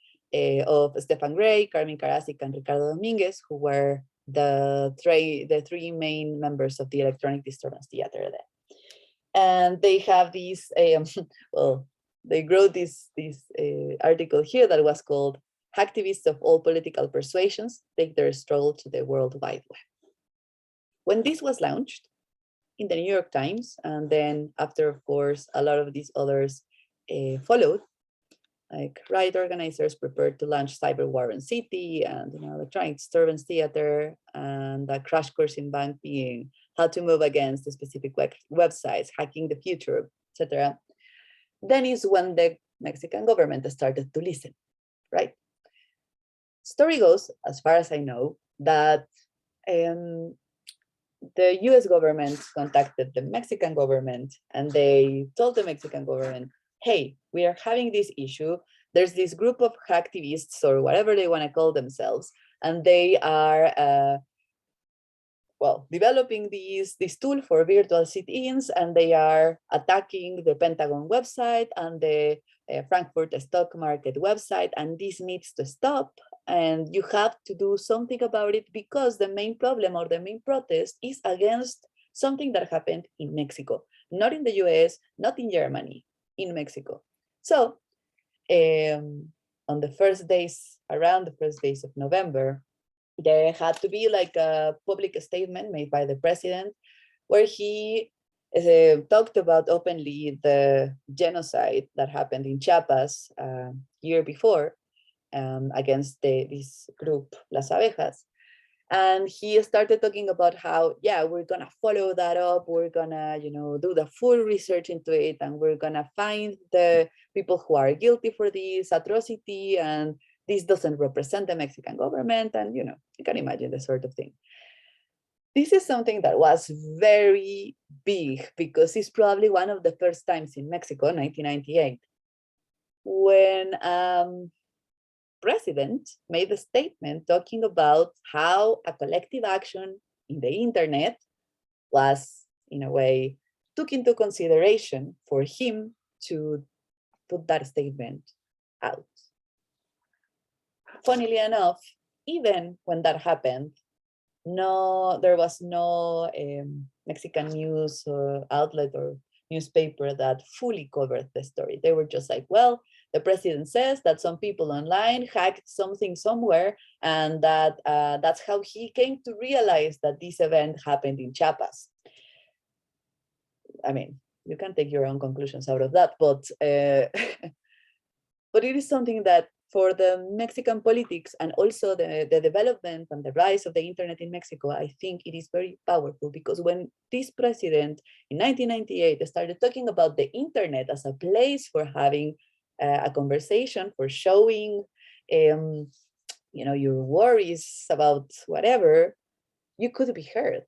of Stephen Gray, Carmen Karasik, and Ricardo Dominguez, who were the three main members of the Electronic Disturbance Theater there. And they have these, they wrote this article here that was called "Hacktivists of All Political Persuasions Take Their Struggle to the World Wide Web." When this was launched in the New York Times, and then after, of course, a lot of these others followed, like riot organizers prepared to launch Cyber War on City, and Electronic Disturbance Theater, and a crash course in banking, how to move against the specific websites, hacking the future, etc. Then is when the Mexican government started to listen, right? Story goes, as far as I know, that the US government contacted the Mexican government, and they told the Mexican government, hey, we are having this issue. There's this group of hacktivists, or whatever they want to call themselves, and they are developing this tool for virtual sit-ins, and they are attacking the Pentagon website and the Frankfurt stock market website, and this needs to stop, and you have to do something about it, because the main problem or the main protest is against something that happened in Mexico, not in the US, not in Germany, in Mexico. So around the first days of November, there had to be like a public statement made by the president where he talked about openly the genocide that happened in Chiapas year before against this group, Las Abejas. And he started talking about how, yeah, we're gonna follow that up. We're gonna, do the full research into it, and we're gonna find the people who are guilty for this atrocity. And this doesn't represent the Mexican government. And, you can imagine the sort of thing. This is something that was very big, because it's probably one of the first times in Mexico, 1998, when president made a statement talking about how a collective action in the internet was, in a way, took into consideration for him to put that statement out. Funnily enough, even when that happened, there was no Mexican news outlet or newspaper that fully covered the story. They were just like, well, the president says that some people online hacked something somewhere, and that that's how he came to realize that this event happened in Chiapas. I mean, you can take your own conclusions out of that, but but it is something that for the Mexican politics and also the development and the rise of the internet in Mexico, I think it is very powerful, because when this president in 1998 started talking about the internet as a place for having a conversation, for showing your worries about whatever, you could be heard.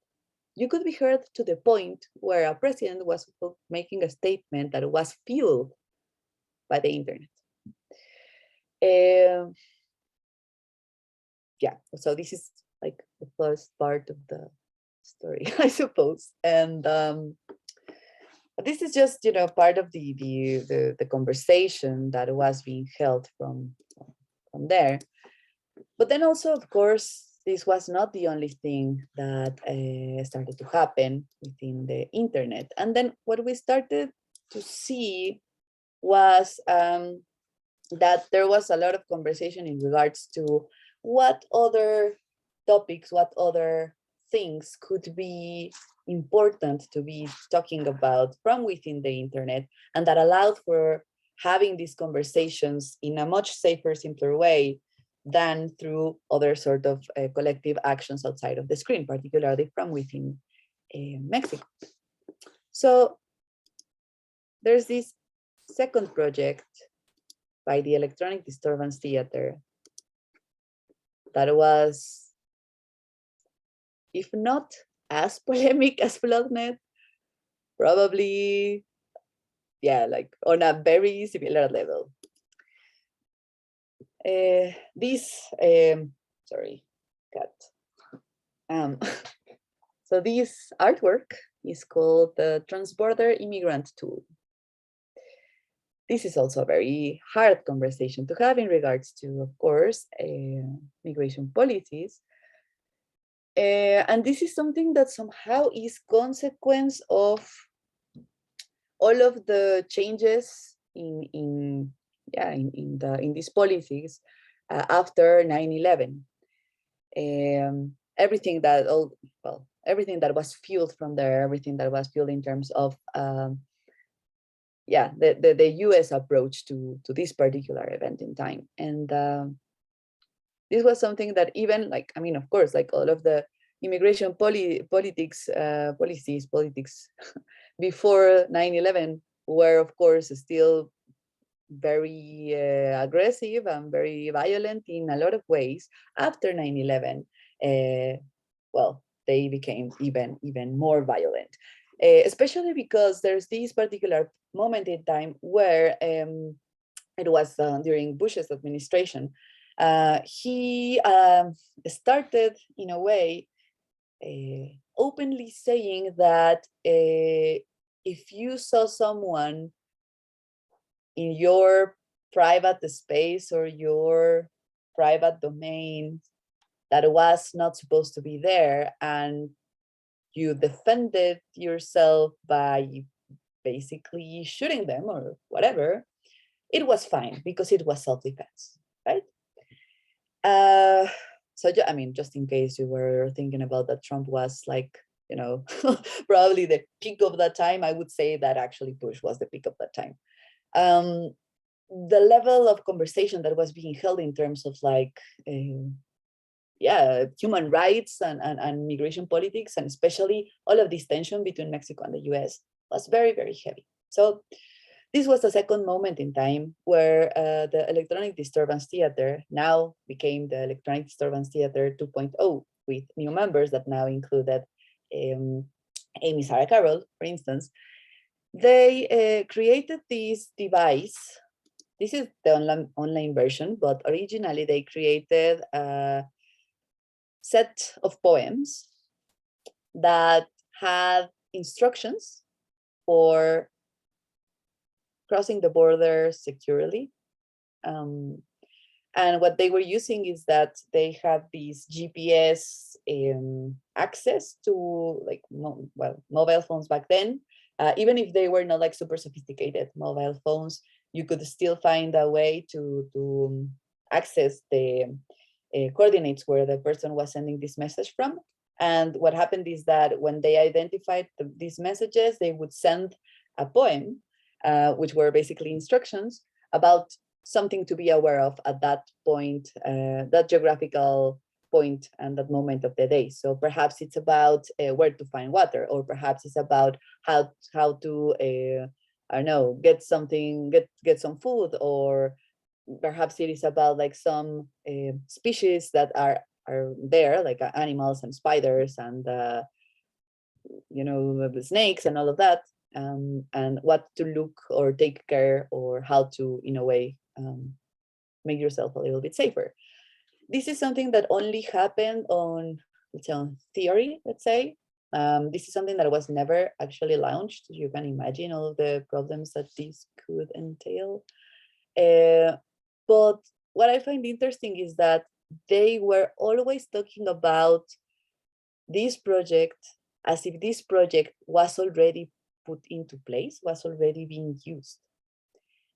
You could be heard to the point where a president was making a statement that was fueled by the internet. Yeah, so this is like the first part of the story, I suppose. And this is just, part of the conversation that was being held from there. But then also, of course, this was not the only thing that started to happen within the internet. And then what we started to see was that there was a lot of conversation in regards to what other topics, what other things could be important to be talking about from within the internet, and that allowed for having these conversations in a much safer, simpler way than through other sort of collective actions outside of the screen, particularly from within Mexico. So there's this second project by the Electronic Disturbance Theater that was, if not as polemic as Bloodnet, probably, yeah, like on a very similar level. Sorry, cut. So this artwork is called the Transborder Immigrant Tool. This is also a very hard conversation to have in regards to, of course, migration policies. And this is something that somehow is consequence of all of the changes in these policies after 9/11. Everything that was fueled from there, everything that was fueled in terms of the US approach to this particular event in time. And this was something that even of course, like all of the immigration politics before 9/11 were, of course, still very aggressive and very violent in a lot of ways. After 9/11, they became even more violent, especially because there's this particular moment in time where it was during Bush's administration. He started, in a way, openly saying that if you saw someone in your private space or your private domain that was not supposed to be there, and you defended yourself by basically shooting them or whatever, it was fine because it was self-defense, right? So, just in case you were thinking about that Trump was probably the peak of that time, I would say that actually Bush was the peak of that time. The level of conversation that was being held in terms of human rights and migration politics, and especially all of this tension between Mexico and the US, was very, very heavy. So this was the second moment in time where the Electronic Disturbance Theater now became the Electronic Disturbance Theater 2.0, with new members that now included Amy Sarah Carroll, for instance. They created this device. This is the online version, but originally they created a set of poems that had instructions for crossing the border securely. And what they were using is that they had these GPS access to mobile phones back then, even if they were not super sophisticated mobile phones. you could still find a way to access the coordinates where the person was sending this message from. And what happened is that when they identified these messages, they would send a poem, which were basically instructions about something to be aware of at that point, that geographical point and that moment of the day. So perhaps it's about where to find water, or perhaps it's about how to I don't know, get some food, or perhaps it is about like some species that are there, like animals and spiders and you know, the snakes and all of that, and what to look or take care, or how to, in a way, make yourself a little bit safer. This is something that only happened on, let's say, on theory, let's say. This is something that was never actually launched. You can imagine all of the problems that this could entail. But what I find interesting is that they were always talking about this project as if this project was already put into place, was already being used.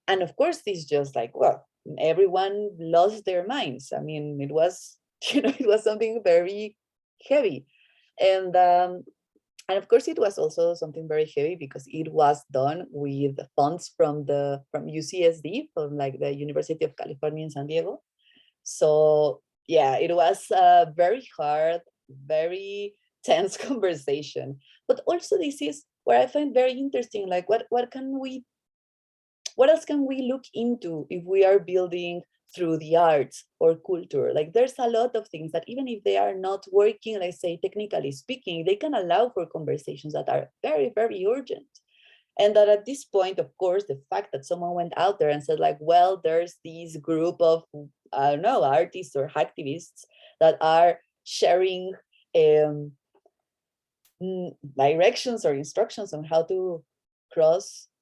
And of course, this just like, well, everyone lost their minds. I mean, it was, you know, it was something very heavy. And of course, it was also something very heavy because it was done with funds from UCSD, from like the University of California in San Diego. So yeah, it was a very hard, very tense conversation. But also, this is where I find very interesting. Like, what else can we look into if we are building through the arts or culture? Like, there's a lot of things that even if they are not working, let's say, technically speaking, they can allow for conversations that are very, very urgent. And that at this point, of course, the fact that someone went out there and said like, well, there's this group of, I don't know, artists or hacktivists that are sharing directions or instructions on how to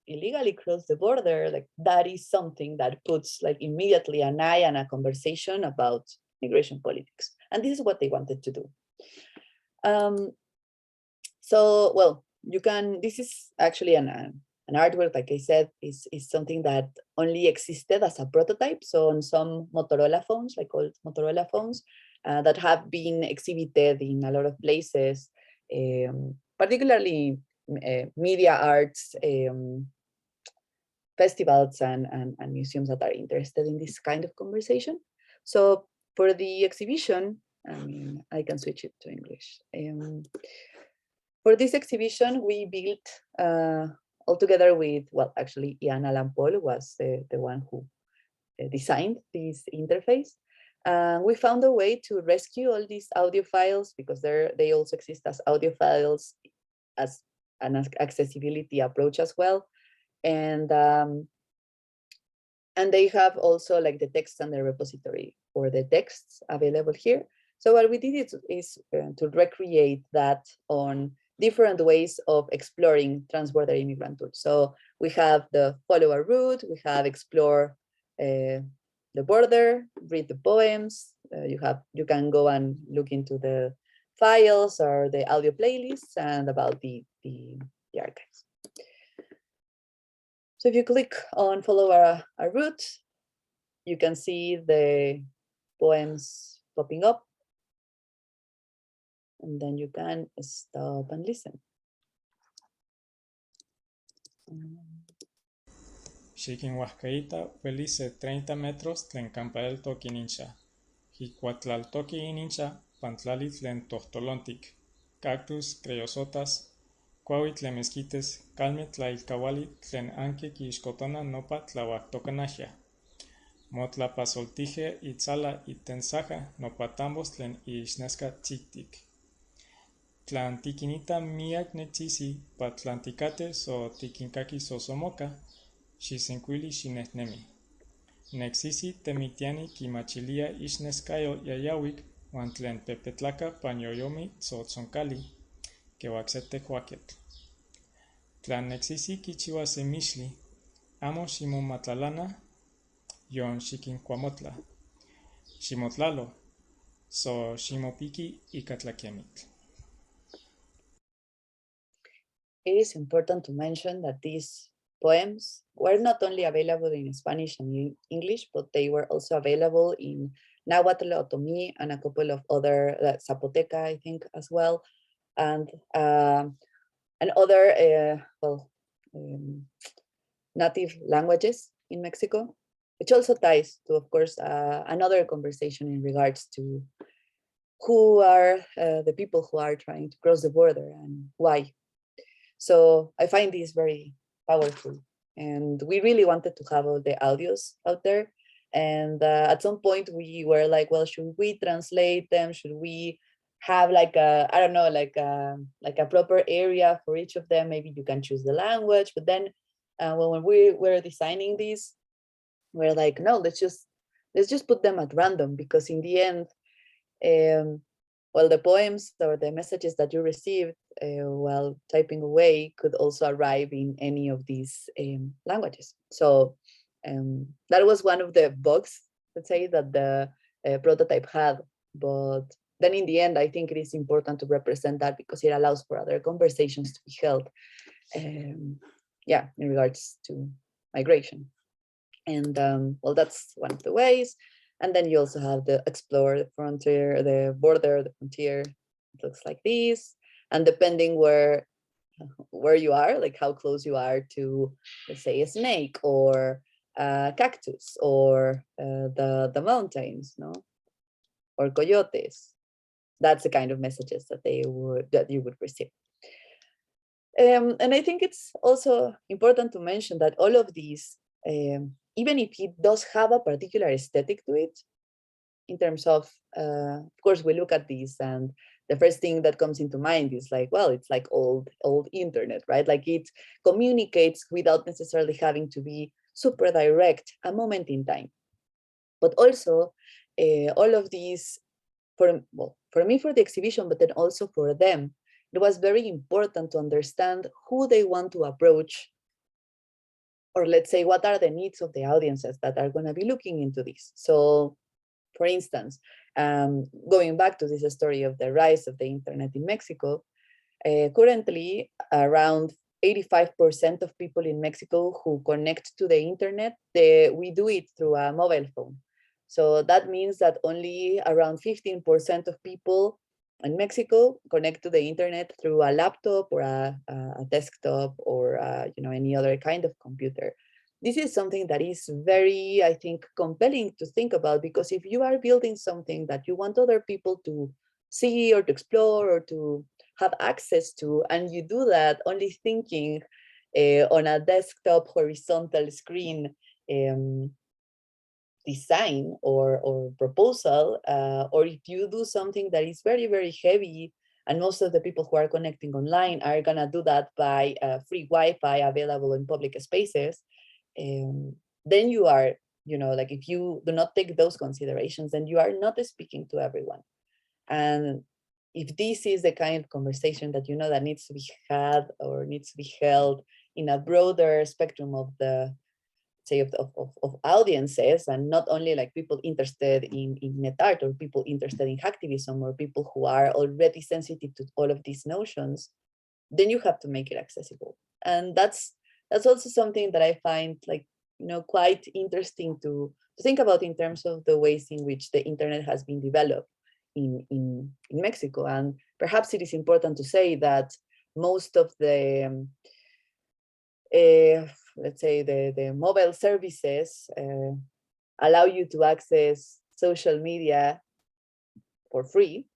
illegally cross the border, like that is something that puts like immediately an eye and a conversation about migration politics. And this is what they wanted to do. So, well, this is actually an artwork, like I said, is something that only existed as a prototype. So on some Motorola phones, like old Motorola phones, that have been exhibited in a lot of places, particularly media arts, festivals and museums that are interested in this kind of conversation. So for the exhibition, I mean, I can switch it to English. For this exhibition, we built all together with, well, actually, Ian Allan Paul was the one who designed this interface. We found a way to rescue all these audio files because they also exist as audio files as an accessibility approach as well. And they have also like the text and the repository for the texts available here. So what we did is to recreate that on different ways of exploring transborder immigrant tools. So we have the follow a route, we have explore the border, read the poems. You can go and look into the files or the audio playlists and about the archives. So if you click on follow a route, you can see the poems popping up. And then you can stop and listen. Xikin huascaita huelice 30 metros tlen campael toki nincha. Hicuatlal toki inincha pantlali tlen tohtolontic. Cactus, creosotas, cuaui tlen mezquites, calme tlailcawali tlen anque quixcotona nopa tlauactocanajia. Motlapasoltije itzala itensaja nopa tambos tlen ixnesca tzictic. Tlan tiquinita miak netzisi patlanticate so tiquincaqui sosomoca, xisencuili xinehnemi. Nexisi temitiani quimachilia ixnescayo yayawik uan tlen pepetlaca panyoyomi tzotzoncali, quehuacsete huaquetl. Tlan nexisi quichiua semixli, amo ximomatlalana, yon xiquincuamotla. Ximotlalo, so ximopiki icatlaquemitl. It is important to mention that this poems were not only available in Spanish and in English, but they were also available in Nahuatl, Otomí, and a couple of other, Zapoteca, I think, as well, and other, native languages in Mexico, which also ties to, of course, another conversation in regards to who are the people who are trying to cross the border and why. So I find this very powerful, and we really wanted to have all the audios out there. And at some point we were like, well, should we translate them? Should we have like a, I don't know, like a proper area for each of them? Maybe you can choose the language. But then when we were designing these, we're like, no, let's just put them at random, because in the end, well, the poems or the messages that you received while typing away could also arrive in any of these languages. So that was one of the bugs, let's say, that the prototype had. But then in the end, I think it is important to represent that, because it allows for other conversations to be held, yeah, in regards to migration. And well, that's one of the ways. And then you also have the explore, the frontier, the border, the frontier. It looks like this. And depending where you are, like how close you are to, let's say, a snake or a cactus or the mountains, no, or coyotes. That's the kind of messages that you would receive. And I think it's also important to mention that all of these, even if it does have a particular aesthetic to it, in terms of course, we look at these and the first thing that comes into mind is like, well, it's like old internet, right? Like it communicates without necessarily having to be super direct, a moment in time. But also all of these, for me, for the exhibition, but then also for them, it was very important to understand who they want to approach, or let's say, what are the needs of the audiences that are going to be looking into this. So, for instance, going back to this story of the rise of the internet in Mexico, currently around 85% of people in Mexico who connect to the internet, we do it through a mobile phone. So that means that only around 15% of people in Mexico connect to the internet through a laptop or a desktop or any other kind of computer. This is something that is very, I think, compelling to think about, because if you are building something that you want other people to see or to explore or to have access to, and you do that only thinking on a desktop horizontal screen design or proposal, or if you do something that is very, very heavy, and most of the people who are connecting online are gonna do that by free Wi-Fi available in public spaces, then you are, like if you do not take those considerations, then you are not speaking to everyone. And if this is the kind of conversation that that needs to be had or needs to be held in a broader spectrum of the, say, of audiences, and not only like people interested in net art or people interested in hacktivism or people who are already sensitive to all of these notions, then you have to make it accessible. And that's also something that I find like, quite interesting to think about in terms of the ways in which the internet has been developed in Mexico. And perhaps it is important to say that most of the let's say the mobile services allow you to access social media for free.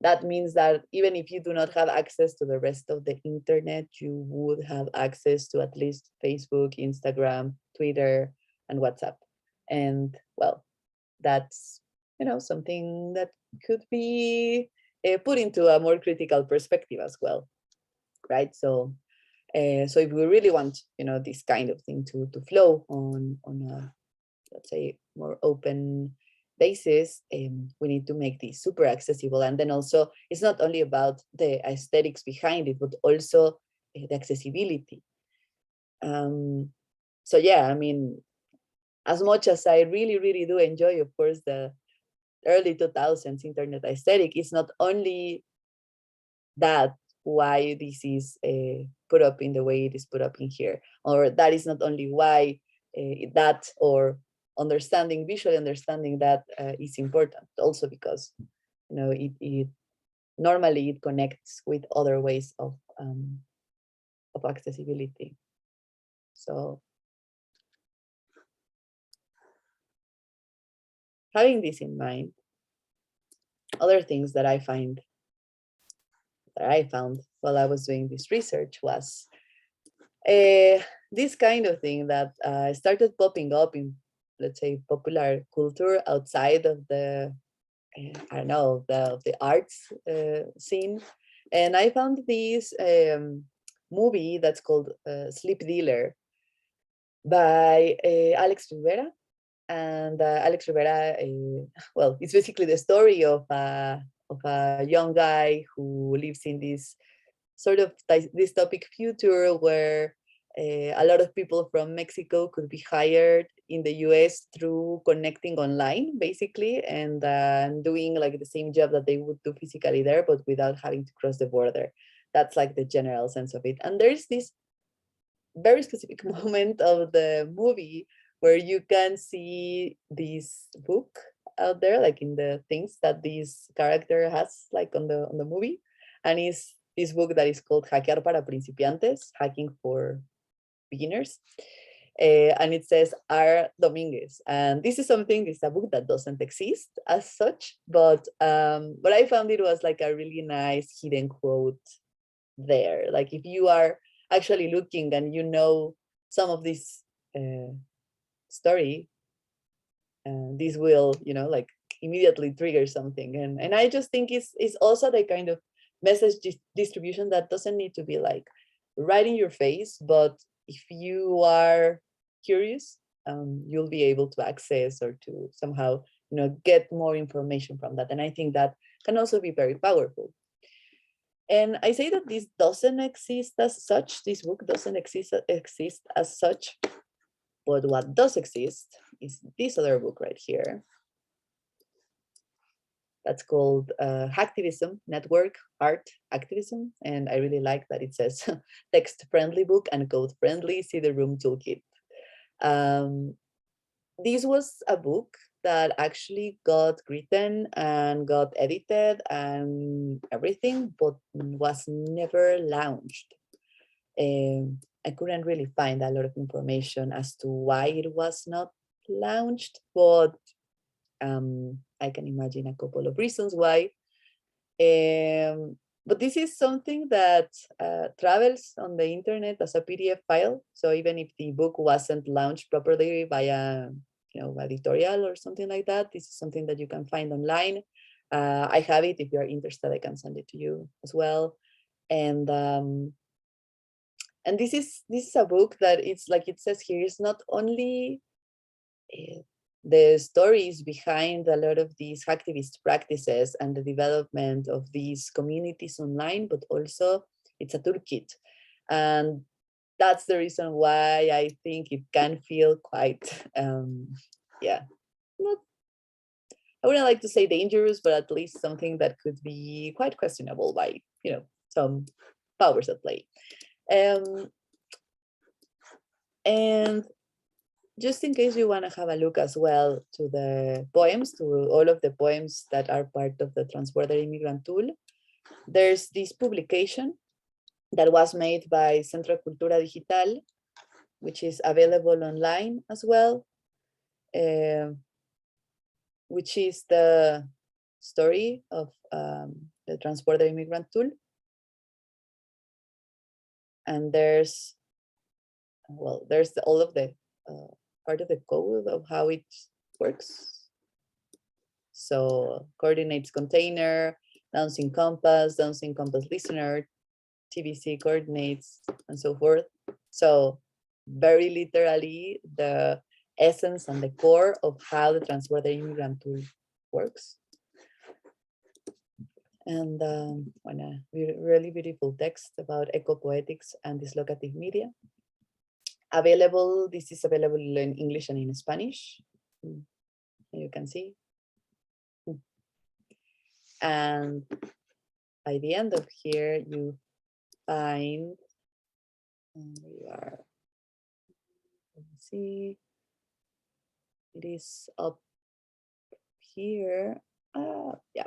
That means that even if you do not have access to the rest of the internet, you would have access to at least Facebook, Instagram, Twitter, and WhatsApp. And well, that's something that could be put into a more critical perspective as well, right? So if we really want, this kind of thing to flow on a, let's say, more open basis, we need to make this super accessible. And then also, it's not only about the aesthetics behind it, but also the accessibility. So yeah, I mean, as much as I really, really do enjoy, of course, the early 2000s internet aesthetic, it's not only that why this is put up in the way it is put up in here, or that is not only why that or understanding, visually understanding that is important, also because it normally it connects with other ways of accessibility. So having this in mind, other things that I found while I was doing this research was this kind of thing that started popping up in, let's say, popular culture outside of the, I don't know, the arts scene. And I found this movie that's called Sleep Dealer by Alex Rivera. And Alex Rivera, well, it's basically the story of a young guy who lives in this sort of dystopic future where a lot of people from Mexico could be hired in the US through connecting online, basically, and doing like the same job that they would do physically there, but without having to cross the border. That's like the general sense of it. And there's this very specific moment of the movie where you can see this book out there, like in the things that this character has, like on the movie, and it's this book that is called Hackear para Principiantes, Hacking for Beginners, and it says Ars Dominguez. And this is something, it's a book that doesn't exist as such, but I found it was like a really nice hidden quote there. Like if you are actually looking and you know some of this story, this will, like immediately trigger something. And I just think it's also the kind of message distribution that doesn't need to be like right in your face, but if you are curious, you'll be able to access or to somehow, get more information from that. And I think that can also be very powerful. And I say that this doesn't exist as such, this book doesn't exist as such, but what does exist is this other book right here. That's called Hacktivism, Network Art Activism. And I really like that it says text-friendly book and code-friendly, see the room toolkit. This was a book that actually got written and got edited and everything, but was never launched. I couldn't really find a lot of information as to why it was not launched, but I can imagine a couple of reasons why. But this is something that travels on the internet as a PDF file. So even if the book wasn't launched properly by a editorial or something like that, this is something that you can find online. I have it. If you are interested, I can send it to you as well. And this is a book that it's like it says here, is not only the stories behind a lot of these hacktivist practices and the development of these communities online, but also it's a toolkit. And that's the reason why I think it can feel quite, not, I wouldn't like to say dangerous, but at least something that could be quite questionable by, some powers at play. And just in case you want to have a look as well to the poems, to all of the poems that are part of the Transborder Immigrant tool, there's this publication that was made by Centro Cultura Digital, which is available online as well, which is the story of the Transborder Immigrant tool. And there's all of the part of the code of how it works. So coordinates container, downsync compass listener, TBC coordinates, and so forth. So very literally the essence and the core of how the Transborder Immigrant tool works. And on a really beautiful text about eco-poetics and dislocative media. This is available in English and in Spanish. You can see. And by the end of here, you find We are, let's see, it is up here. Yeah,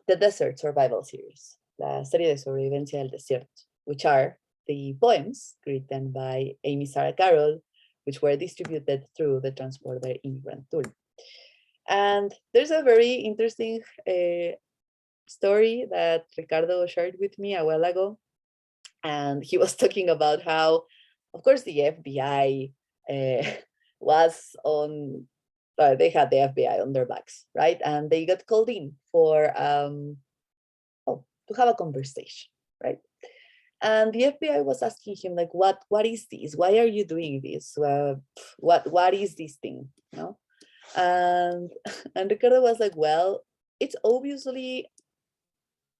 the Desert Survival Series, La Serie de Sobrevivencia del Desierto, which are the poems written by Amy Sarah Carroll, which were distributed through the Transporter Immigrant tool. And there's a very interesting story that Ricardo shared with me a while ago. And he was talking about how, of course, the FBI was on, they had the FBI on their backs, right? And they got called in for, to have a conversation, right? And the FBI was asking him, like, what is this? Why are you doing this? What is this thing? You know? And Ricardo was like, well, it's obviously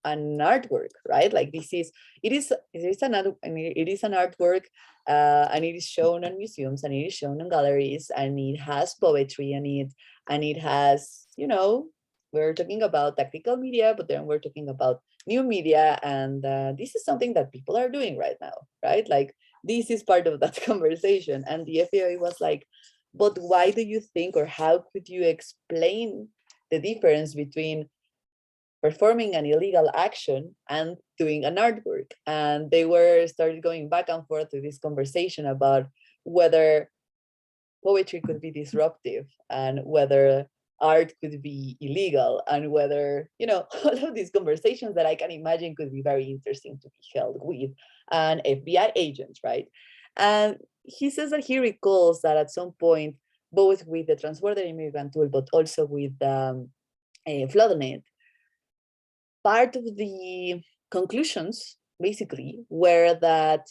an artwork, right? Like it is an artwork, and it is shown in museums, and it is shown in galleries, and it has poetry in it, and it has, you know, we're talking about tactical media, but then we're talking about new media, and this is something that people are doing right now, right? Like this is part of that conversation. And the FBI was like, but why do you think, or how could you explain the difference between performing an illegal action and doing an artwork? And they started going back and forth to this conversation about whether poetry could be disruptive and whether art could be illegal, and whether, you know, all of these conversations that I can imagine could be very interesting to be held with an FBI agent, right? And he says that he recalls that at some point, both with the Transporter Immigrant tool, but also with FloodNet, part of the conclusions basically were that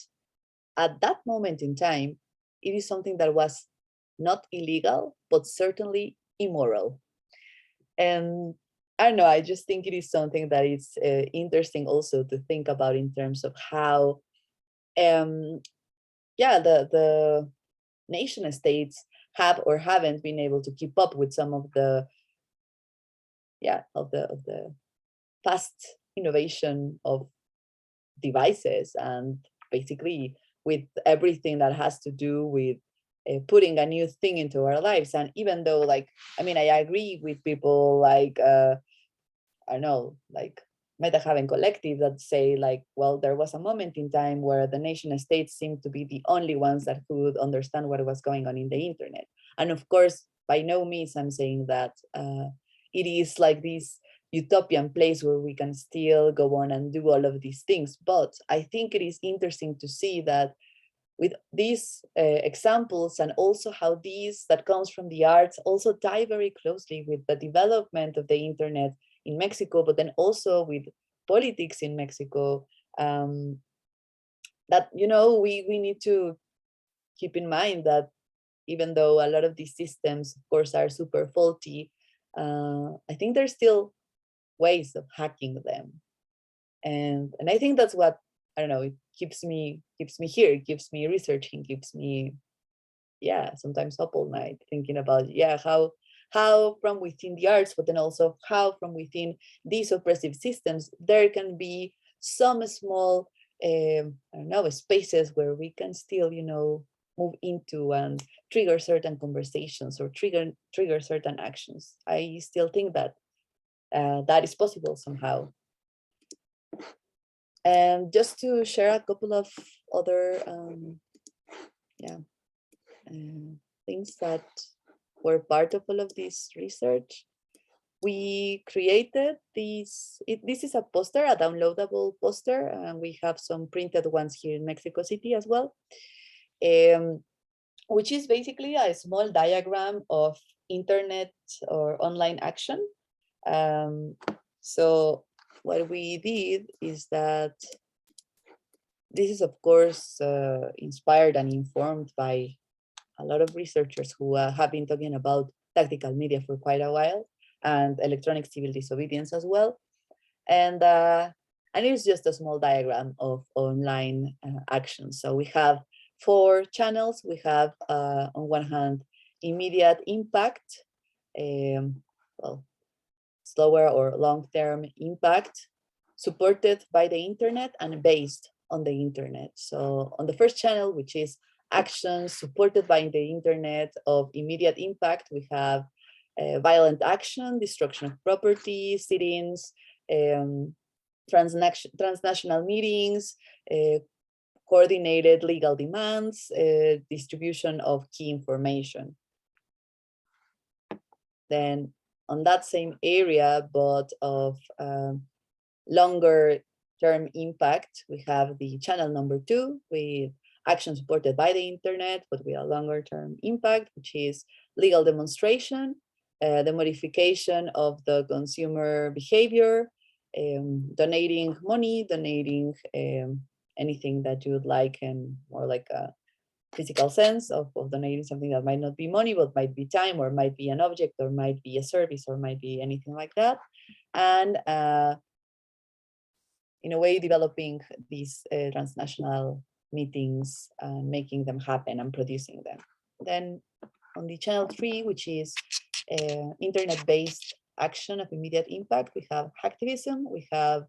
at that moment in time, it is something that was not illegal, but certainly immoral. And I don't know, I just think it is something that is interesting also to think about in terms of how, the nation states have or haven't been able to keep up with some of the, of the fast innovation of devices, and basically with everything that has to do with putting a new thing into our lives. And even though, like, I mean, I agree with people like, I don't know, like Meta Haven Collective that say like, well, there was a moment in time where the nation states seemed to be the only ones that could understand what was going on in the internet. And of course, by no means I'm saying that it is like this utopian place where we can still go on and do all of these things. But I think it is interesting to see that with these examples, and also how these that comes from the arts also tie very closely with the development of the internet in Mexico, but then also with politics in Mexico, that, you know, we need to keep in mind that even though a lot of these systems, of course, are super faulty, I think there's still ways of hacking them. And I think that's what, I don't know, it keeps me here, it keeps me researching, keeps me, sometimes up all night thinking about, how from within the arts, but then also how from within these oppressive systems, there can be some small, I don't know, spaces where we can still, you know, move into and trigger certain conversations or trigger certain actions. I still think that that is possible somehow. And just to share a couple of other things that were part of all of this research, we created this. This is a poster, a downloadable poster, and we have some printed ones here in Mexico City as well, which is basically a small diagram of internet or online action. So what we did is that this is, of course, inspired and informed by a lot of researchers who have been talking about tactical media for quite a while, and electronic civil disobedience as well. And it's just a small diagram of online actions. So we have 4 channels. We have, on one hand, immediate impact, slower or long-term impact, supported by the internet and based on the internet. So on the first channel, which is actions supported by the internet of immediate impact, we have violent action, destruction of property, sit-ins, transnational meetings, coordinated legal demands, distribution of key information. Then on that same area, but of longer term impact, we have the channel number 2 with action supported by the internet, but with a longer term impact, which is legal demonstration, the modification of the consumer behavior, donating money, donating anything that you would like, and more like a physical sense of donating something that might not be money, but might be time, or might be an object, or might be a service, or might be anything like that. And in a way, developing these transnational meetings and making them happen and producing them. Then on the channel 3, which is internet-based action of immediate impact, we have hacktivism, we have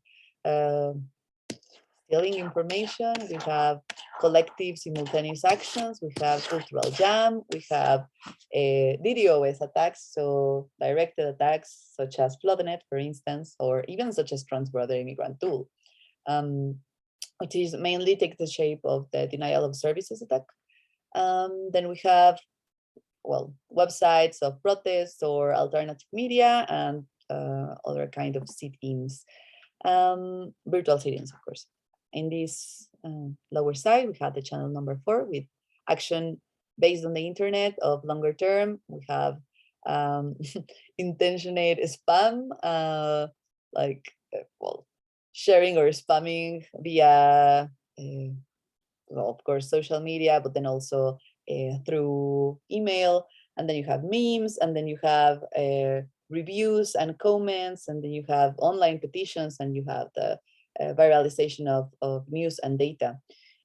stealing information, we have collective simultaneous actions, we have cultural jam, we have DDoS attacks, so directed attacks such as Floodnet, for instance, or even such as Transborder Immigrant tool, which is mainly take the shape of the denial of services attack. Then we have, well, websites of protests or alternative media and other kind of sit-ins, virtual sit-ins, of course. In this lower side, we have the channel number 4 with action based on the internet of longer term. We have intentionate spam, well, sharing or spamming via, well, of course, social media, but then also through email. And then you have memes, and then you have reviews and comments, and then you have online petitions, and you have the viralization of news and data.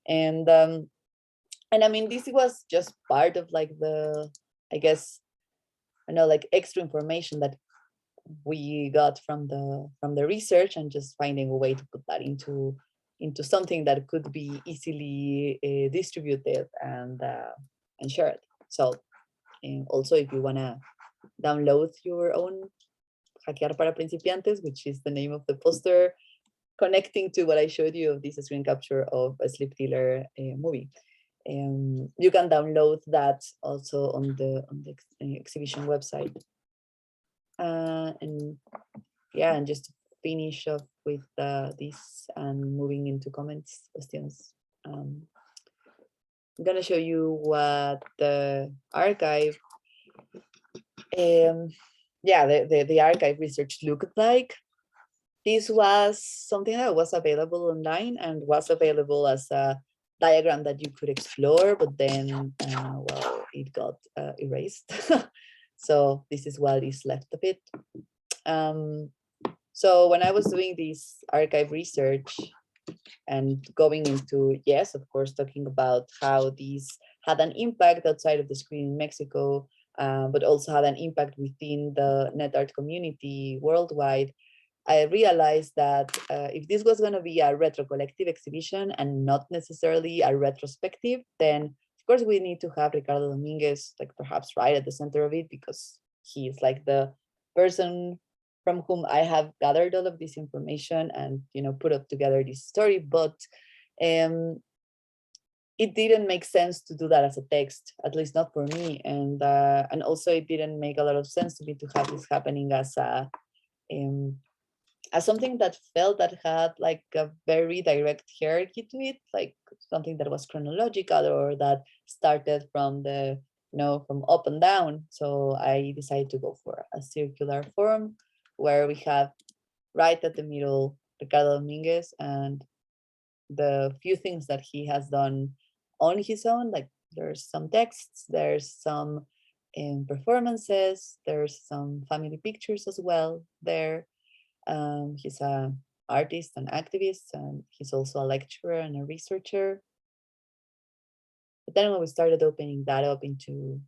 And I mean, this was just part of like the, I guess, like extra information that we got from the research, and just finding a way to put that into something that could be easily distributed and shared. So also, if you want to download your own Hackear para Principiantes, which is the name of the poster connecting to what I showed you of this screen capture of a sleep dealer movie. You can download that also on the exhibition website. And yeah, and just to finish off with this and moving into comments, questions. I'm gonna show you what the archive, the archive research looked like. This was something that was available online and was available as a diagram that you could explore, but then, well, it got erased. So this is what is left of it. So when I was doing this archive research and going into, yes, of course, talking about how these had an impact outside of the screen in Mexico, but also had an impact within the net art community worldwide, I realized that if this was going to be a retrocollective exhibition and not necessarily a retrospective, then of course we need to have Ricardo Dominguez, like perhaps right at the center of it, because he is like the person from whom I have gathered all of this information and put up together this story. But it didn't make sense to do that as a text, at least not for me, and also it didn't make a lot of sense to me to have this happening as a as something that felt that had like a very direct hierarchy to it, like something that was chronological or that started from the, from up and down. So I decided to go for a circular form where we have right at the middle Ricardo Dominguez and the few things that he has done on his own. Like there's some texts, there's some performances, there's some family pictures as well there. He's an artist and activist, and he's also a lecturer and a researcher. But then when we started opening that up into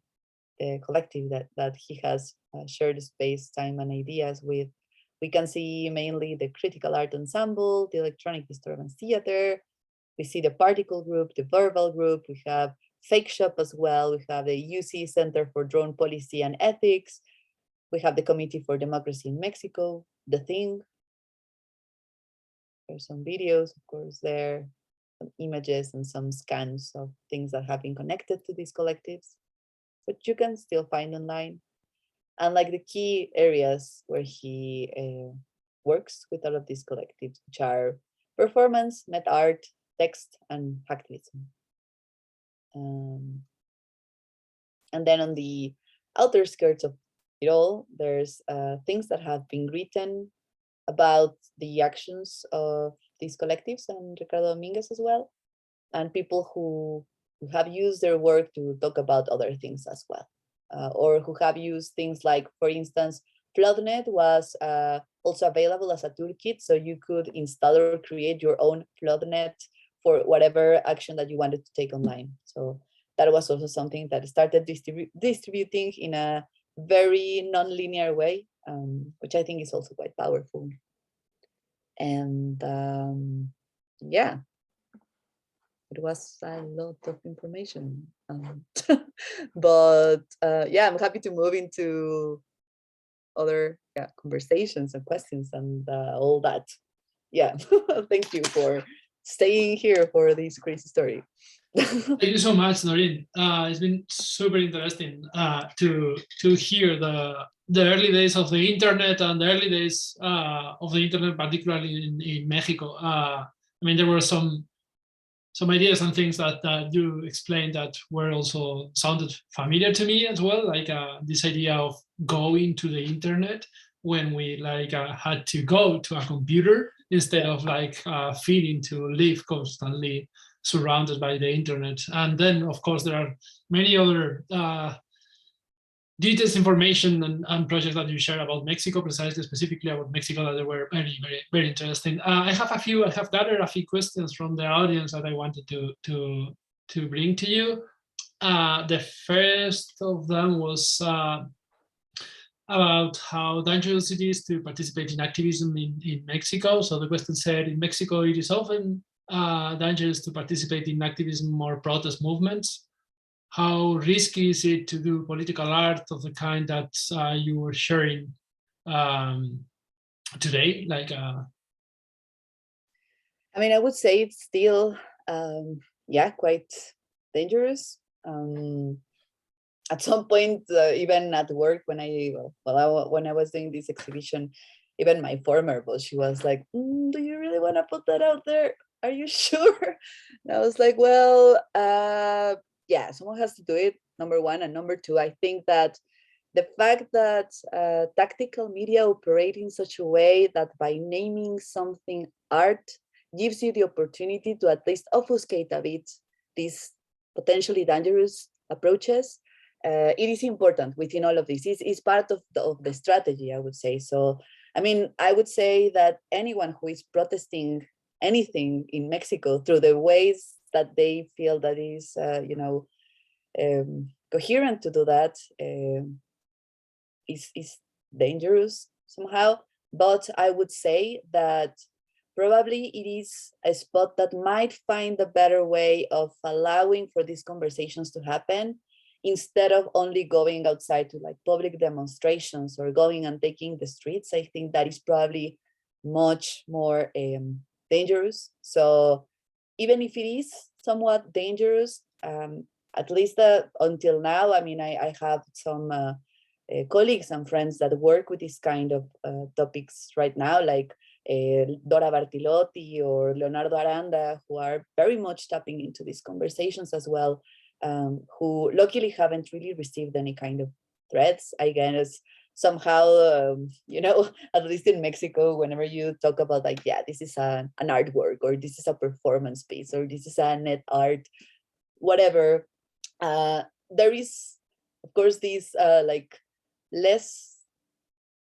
the collective that he has shared space, time, and ideas with, we can see mainly the Critical Art Ensemble, the Electronic Disturbance Theater, We see the particle group, the verbal group, we have Fake Shop as well, we have the UC Center for Drone Policy and Ethics, we have the Committee for Democracy in Mexico, The Thing. There's some videos, of course, there, some images and some scans of things that have been connected to these collectives, but you can still find online. And like the key areas where he works with all of these collectives, which are performance, net art, text, and hacktivism. And then on the outer skirts of it all, there's things that have been written about the actions of these collectives and Ricardo Dominguez as well, and people who have used their work to talk about other things as well, or who have used things like, for instance, FloodNet was also available as a toolkit, so you could install or create your own FloodNet for whatever action that you wanted to take online. So that was also something that started distributing in a very non-linear way, which I think is also quite powerful. And yeah, it was a lot of information. But yeah, I'm happy to move into other conversations and questions and all that. Yeah, thank you for staying here for this crazy story. Thank you so much, Doreen. It's been super interesting to hear the early days of the internet and the early days of the internet, particularly in Mexico. I mean, there were some ideas and things that you explained that were also sounded familiar to me as well, like this idea of going to the internet when we had to go to a computer instead of feeling to live constantly surrounded by the internet. And then, of course, there are many other details, information, and projects that you share about Mexico, precisely, specifically about Mexico, that were very, very, very interesting. I have gathered a few questions from the audience that I wanted to bring to you. The first of them was about how dangerous it is to participate in activism in Mexico. So the question said, in Mexico, it is often dangerous to participate in activism or protest movements. How risky is it to do political art of the kind that you were sharing today? I mean, I would say it's still, quite dangerous. At some point, even at work, when I was doing this exhibition, even my former boss, she was like, "Do you really want to put that out there? Are you sure?" And I was like, "Well, yeah, someone has to do it, number one. And number two, I think that the fact that tactical media operate in such a way that by naming something art gives you the opportunity to at least obfuscate a bit these potentially dangerous approaches. It is important within all of this. It's part of the strategy, I would say. So, I mean, I would say that anyone who is protesting anything in Mexico through the ways that they feel that is, coherent to do that is dangerous somehow. But I would say that probably it is a spot that might find a better way of allowing for these conversations to happen, instead of only going outside to public demonstrations or going and taking the streets. I think that is probably much more dangerous. So even if it is somewhat dangerous, at least until now, I mean, I have some colleagues and friends that work with this kind of topics right now, like Dora Bartilotti or Leonardo Aranda, who are very much tapping into these conversations as well, who luckily haven't really received any kind of threats. I guess somehow, at least in Mexico, whenever you talk about this is an artwork, or this is a performance piece, or this is a net art, whatever, there is, of course, this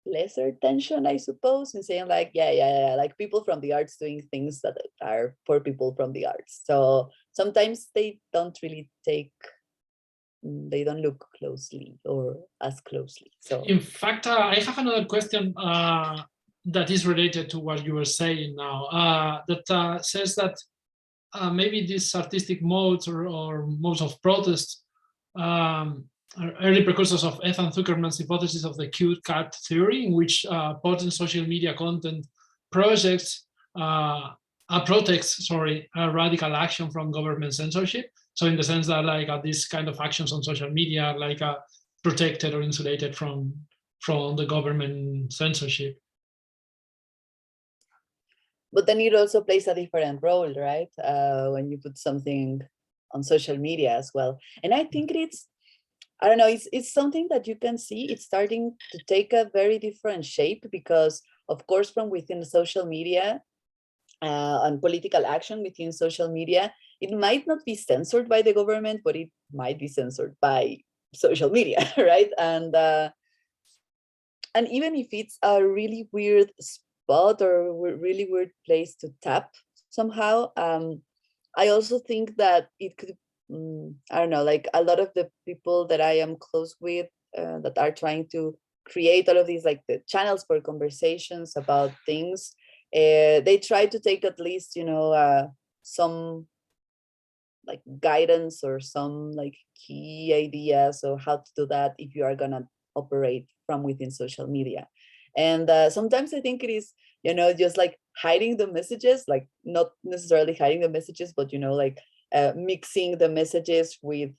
lesser tension, I suppose, in saying like people from the arts doing things that are for people from the arts. So sometimes they don't look closely or as closely. So in fact, I have another question that is related to what you were saying now, that says that maybe these artistic modes or modes of protest are early precursors of Ethan Zuckerman's hypothesis of the cute cat theory, in which potent social media content projects protects radical action from government censorship. So in the sense that like these kind of actions on social media are like protected or insulated from the government censorship. But then it also plays a different role, right? When you put something on social media as well. And I think I don't know, it's something that you can see it's starting to take a very different shape, because of course from within social media and political action within social media, it might not be censored by the government, but it might be censored by social media, right? And even if it's a really weird spot or really weird place to tap somehow, I also think that it could, I don't know, like a lot of the people that I am close with that are trying to create all of these like the channels for conversations about things, they try to take at least, you know, some like guidance or some like key ideas of how to do that if you are gonna operate from within social media. And sometimes I think it is, you know, just like hiding the messages, like not necessarily hiding the messages, but, you know, like mixing the messages with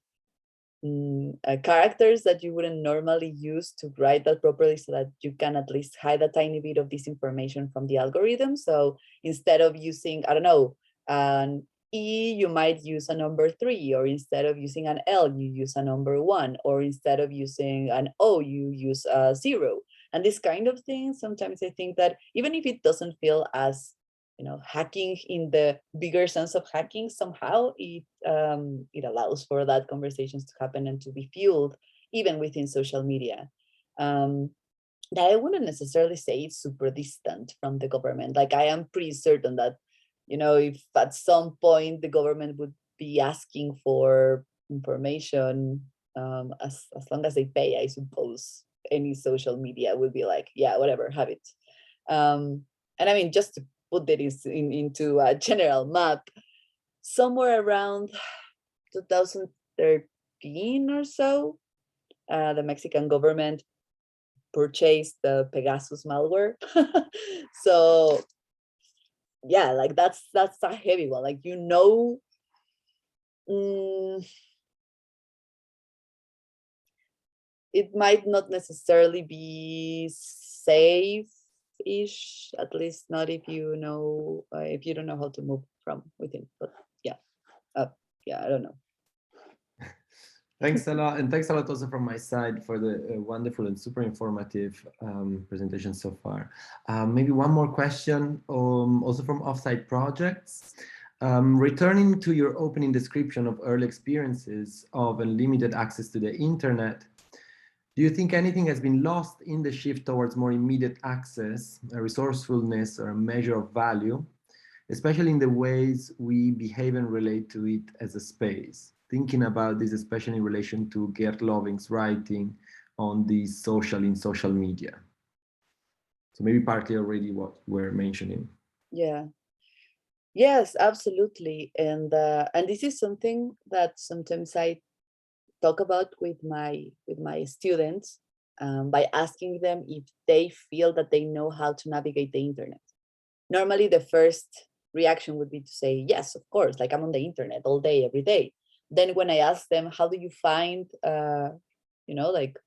characters that you wouldn't normally use to write that properly, so that you can at least hide a tiny bit of this information from the algorithm. So instead of using, I don't know, an E, you might use a number 3, or instead of using an L, you use a number 1, or instead of using an O, you use a 0. And this kind of thing, sometimes I think that even if it doesn't feel as, you know, hacking in the bigger sense of hacking, somehow it allows for that conversations to happen and to be fueled even within social media. That I wouldn't necessarily say it's super distant from the government. Like I am pretty certain that, you know, if at some point the government would be asking for information, as long as they pay, I suppose any social media would be like, yeah, whatever, have it. And I mean, just to put that into a general map, somewhere around 2013 or so, the Mexican government purchased the Pegasus malware. So yeah, like that's a heavy one. Like, you know, it might not necessarily be safe-ish, at least not if you know, if you don't know how to move from within. But yeah, yeah, I don't know. Thanks a lot, and thanks a lot also from my side for the wonderful and super informative presentation so far. Maybe one more question, also from Offsite Projects. Returning to your opening description of early experiences of unlimited access to the internet, do you think anything has been lost in the shift towards more immediate access, a resourcefulness, or a measure of value, especially in the ways we behave and relate to it as a space? Thinking about this, especially in relation to Gerd Loving's writing on the in social media. So maybe partly already what we're mentioning. Yeah. Yes, absolutely. And this is something that sometimes I talk about with my students, by asking them if they feel that they know how to navigate the internet. Normally, the first reaction would be to say, yes, of course, like I'm on the internet all day, every day. Then when I ask them, how do you find, you know, like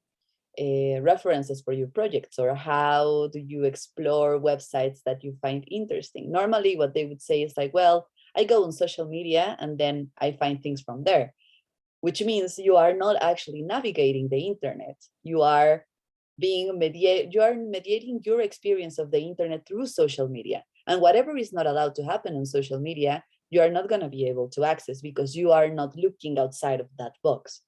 references for your projects, or how do you explore websites that you find interesting? Normally, what they would say is like, well, I go on social media and then I find things from there, which means you are not actually navigating the internet. You are mediating your experience of the internet through social media. And whatever is not allowed to happen on social media, you are not going to be able to access, because you are not looking outside of that box.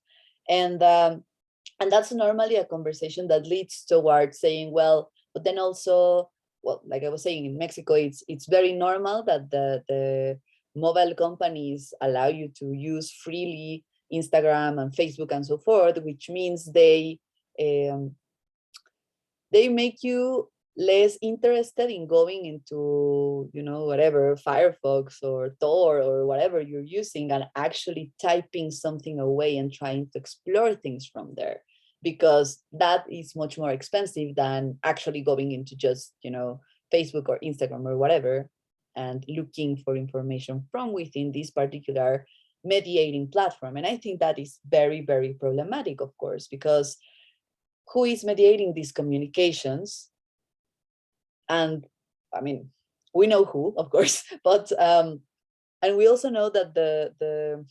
And that's normally a conversation that leads towards saying, well, but then also, well, like I was saying, in Mexico, it's very normal that the mobile companies allow you to use freely Instagram and Facebook and so forth, which means they make you less interested in going into, whatever, Firefox or Tor or whatever you're using, and actually typing something away and trying to explore things from there, because that is much more expensive than actually going into just, Facebook or Instagram or whatever, and looking for information from within this particular mediating platform. And I think that is very, very problematic, of course, because who is mediating these communications? And I mean, we know who, of course, but and we also know that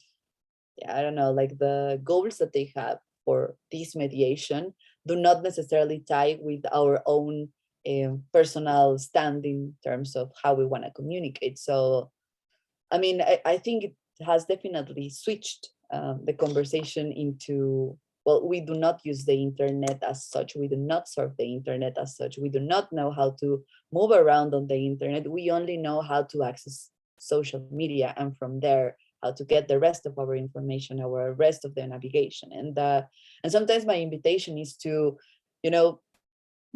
I don't know, like the goals that they have for this mediation do not necessarily tie with our own personal stand in terms of how we want to communicate. So, I mean, I think it has definitely switched the conversation into, well, we do not use the internet as such. We do not surf the internet as such. We do not know how to move around on the internet. We only know how to access social media, and from there, how to get the rest of our information, our rest of the navigation. And sometimes my invitation is to,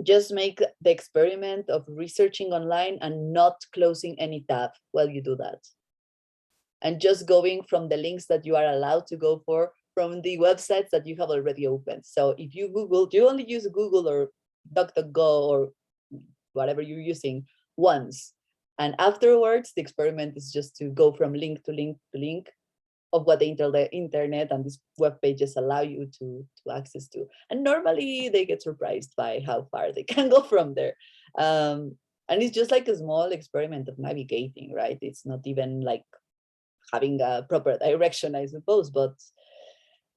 just make the experiment of researching online and not closing any tab while you do that. And just going from the links that you are allowed to go for, from the websites that you have already opened. So if you Google, you only use Google or DuckDuckGo or whatever you're using once. And afterwards, the experiment is just to go from link to link to link of what the internet and these web pages allow you to access to. And normally they get surprised by how far they can go from there. And it's just like a small experiment of navigating, right? It's not even like having a proper direction, I suppose, but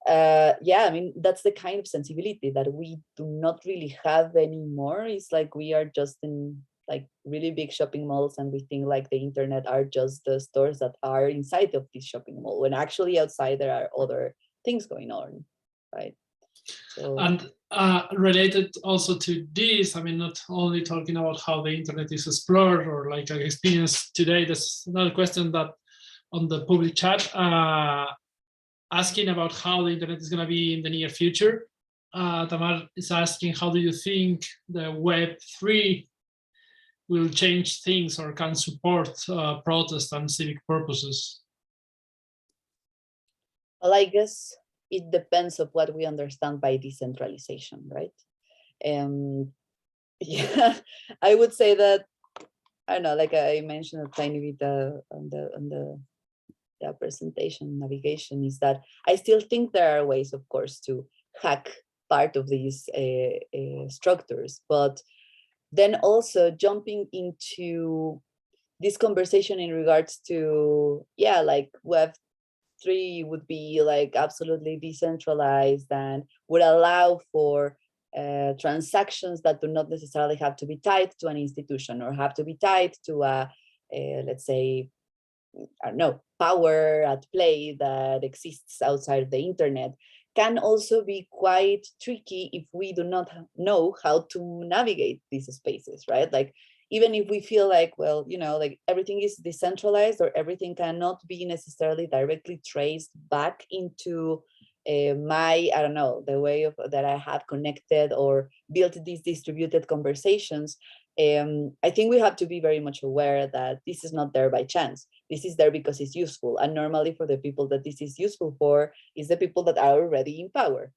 yeah, I mean, that's the kind of sensibility that we do not really have anymore. It's like we are just in like really big shopping malls, and we think like the internet are just the stores that are inside of this shopping mall, when actually outside there are other things going on, right? So, and related also to this, I mean, not only talking about how the internet is explored or like an experience today, there's another question that on the public chat, asking about how the internet is going to be in the near future. Tamar is asking, how do you think the Web3 will change things or can support protest and civic purposes? Well, I guess it depends of what we understand by decentralization, right? Yeah, I would say that, I don't know, like I mentioned a tiny bit on the presentation navigation, is that I still think there are ways, of course, to hack part of these structures, but then also jumping into this conversation in regards to, yeah, like Web3 would be like absolutely decentralized and would allow for transactions that do not necessarily have to be tied to an institution or have to be tied to a let's say, I don't know, power at play that exists outside of the internet, can also be quite tricky if we do not know how to navigate these spaces, right? Like, even if we feel like, well, like everything is decentralized or everything cannot be necessarily directly traced back into my, I don't know, the way of that I have connected or built these distributed conversations, I think we have to be very much aware that this is not there by chance. This is there because it's useful. And normally for the people that this is useful for is the people that are already in power,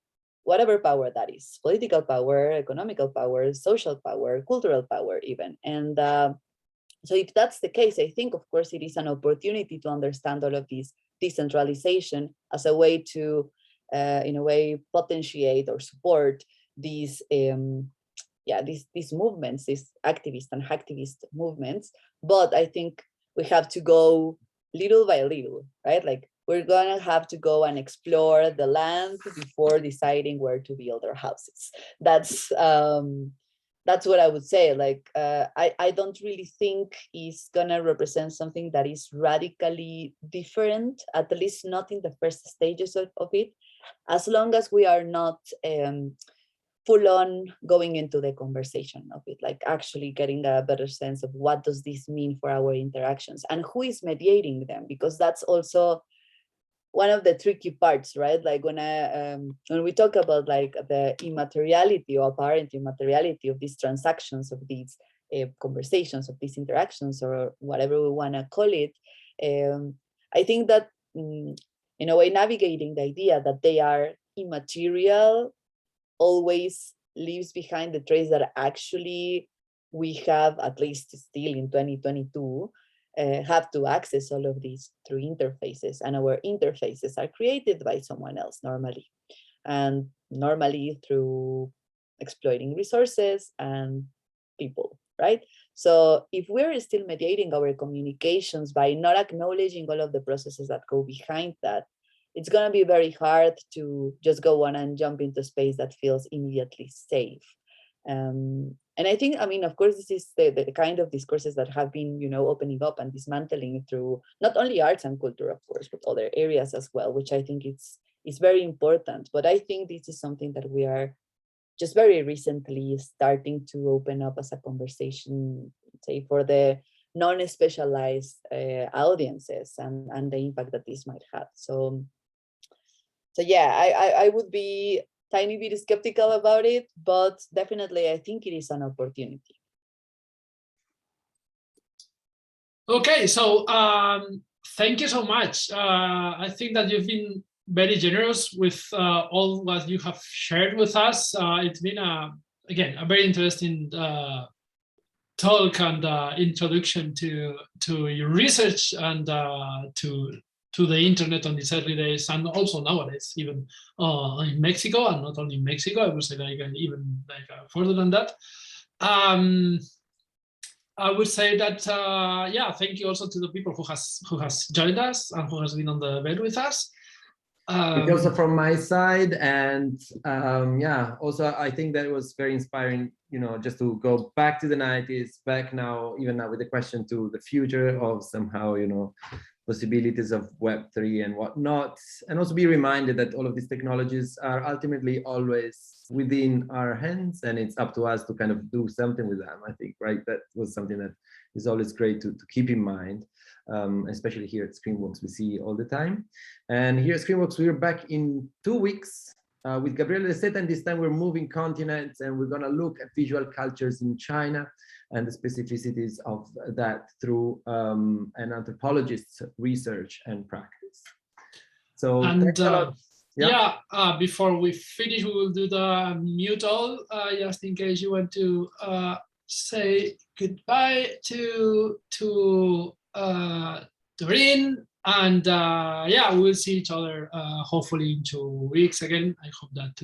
whatever power that is, political power, economical power, social power, cultural power even. And so if that's the case, I think, of course, it is an opportunity to understand all of this decentralization as a way to, in a way, potentiate or support these these movements, these activist and hacktivist movements. But I think we have to go little by little, right? Like, we're gonna have to go and explore the land before deciding where to build our houses. That's what I would say. Like, I don't really think it's gonna represent something that is radically different, at least not in the first stages of it, as long as we are not full on going into the conversation of it, like actually getting a better sense of what does this mean for our interactions and who is mediating them, because that's also one of the tricky parts, right? Like when we talk about like the immateriality or apparent immateriality of these transactions, of these conversations, of these interactions, or whatever we want to call it, I think that in a way, navigating the idea that they are immaterial always leaves behind the trace that actually we have, at least still in 2022, have to access all of these through interfaces, and our interfaces are created by someone else normally, and normally through exploiting resources and people, right? So if we're still mediating our communications by not acknowledging all of the processes that go behind that, it's going to be very hard to just go on and jump into space that feels immediately safe. And I think, I mean, of course, this is the kind of discourses that have been, you know, opening up and dismantling through not only arts and culture, of course, but other areas as well, which I think is very important. But I think this is something that we are just very recently starting to open up as a conversation, say, for the non-specialized audiences and the impact that this might have. So yeah, I would be tiny bit skeptical about it, but definitely I think it is an opportunity. Okay, so thank you so much. I think that you've been very generous with all what you have shared with us. It's been, again, a very interesting talk and introduction to your research and to the internet on these early days, and also nowadays, even in Mexico, and not only in Mexico, I would say like even like further than that. I would say that yeah, thank you also to the people who has joined us and who has been on the bed with us. Also from my side, and yeah, also I think that it was very inspiring, you know, just to go back to the 90s, back now, even now with the question to the future of somehow, you know, possibilities of Web3 and whatnot, and also be reminded that all of these technologies are ultimately always within our hands, and it's up to us to kind of do something with them, I think, right? That was something that is always great to keep in mind, especially here at Screenworks, we see all the time. And here at Screenworks, we're back in 2 weeks with Gabriela Leseta, and this time we're moving continents, and we're gonna look at visual cultures in China and the specificities of that through an anthropologist's research and practice. So thanks a lot. Yeah, before we finish, we will do the mute all, just in case you want to say goodbye to Doreen, and yeah, we'll see each other hopefully in 2 weeks again. I hope that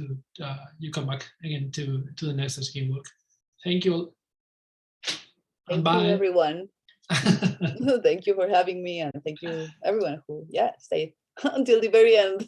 you come back again to the next Screenwork. Thank you all. Thank you, everyone. Thank you for having me, and thank you everyone who stayed until the very end.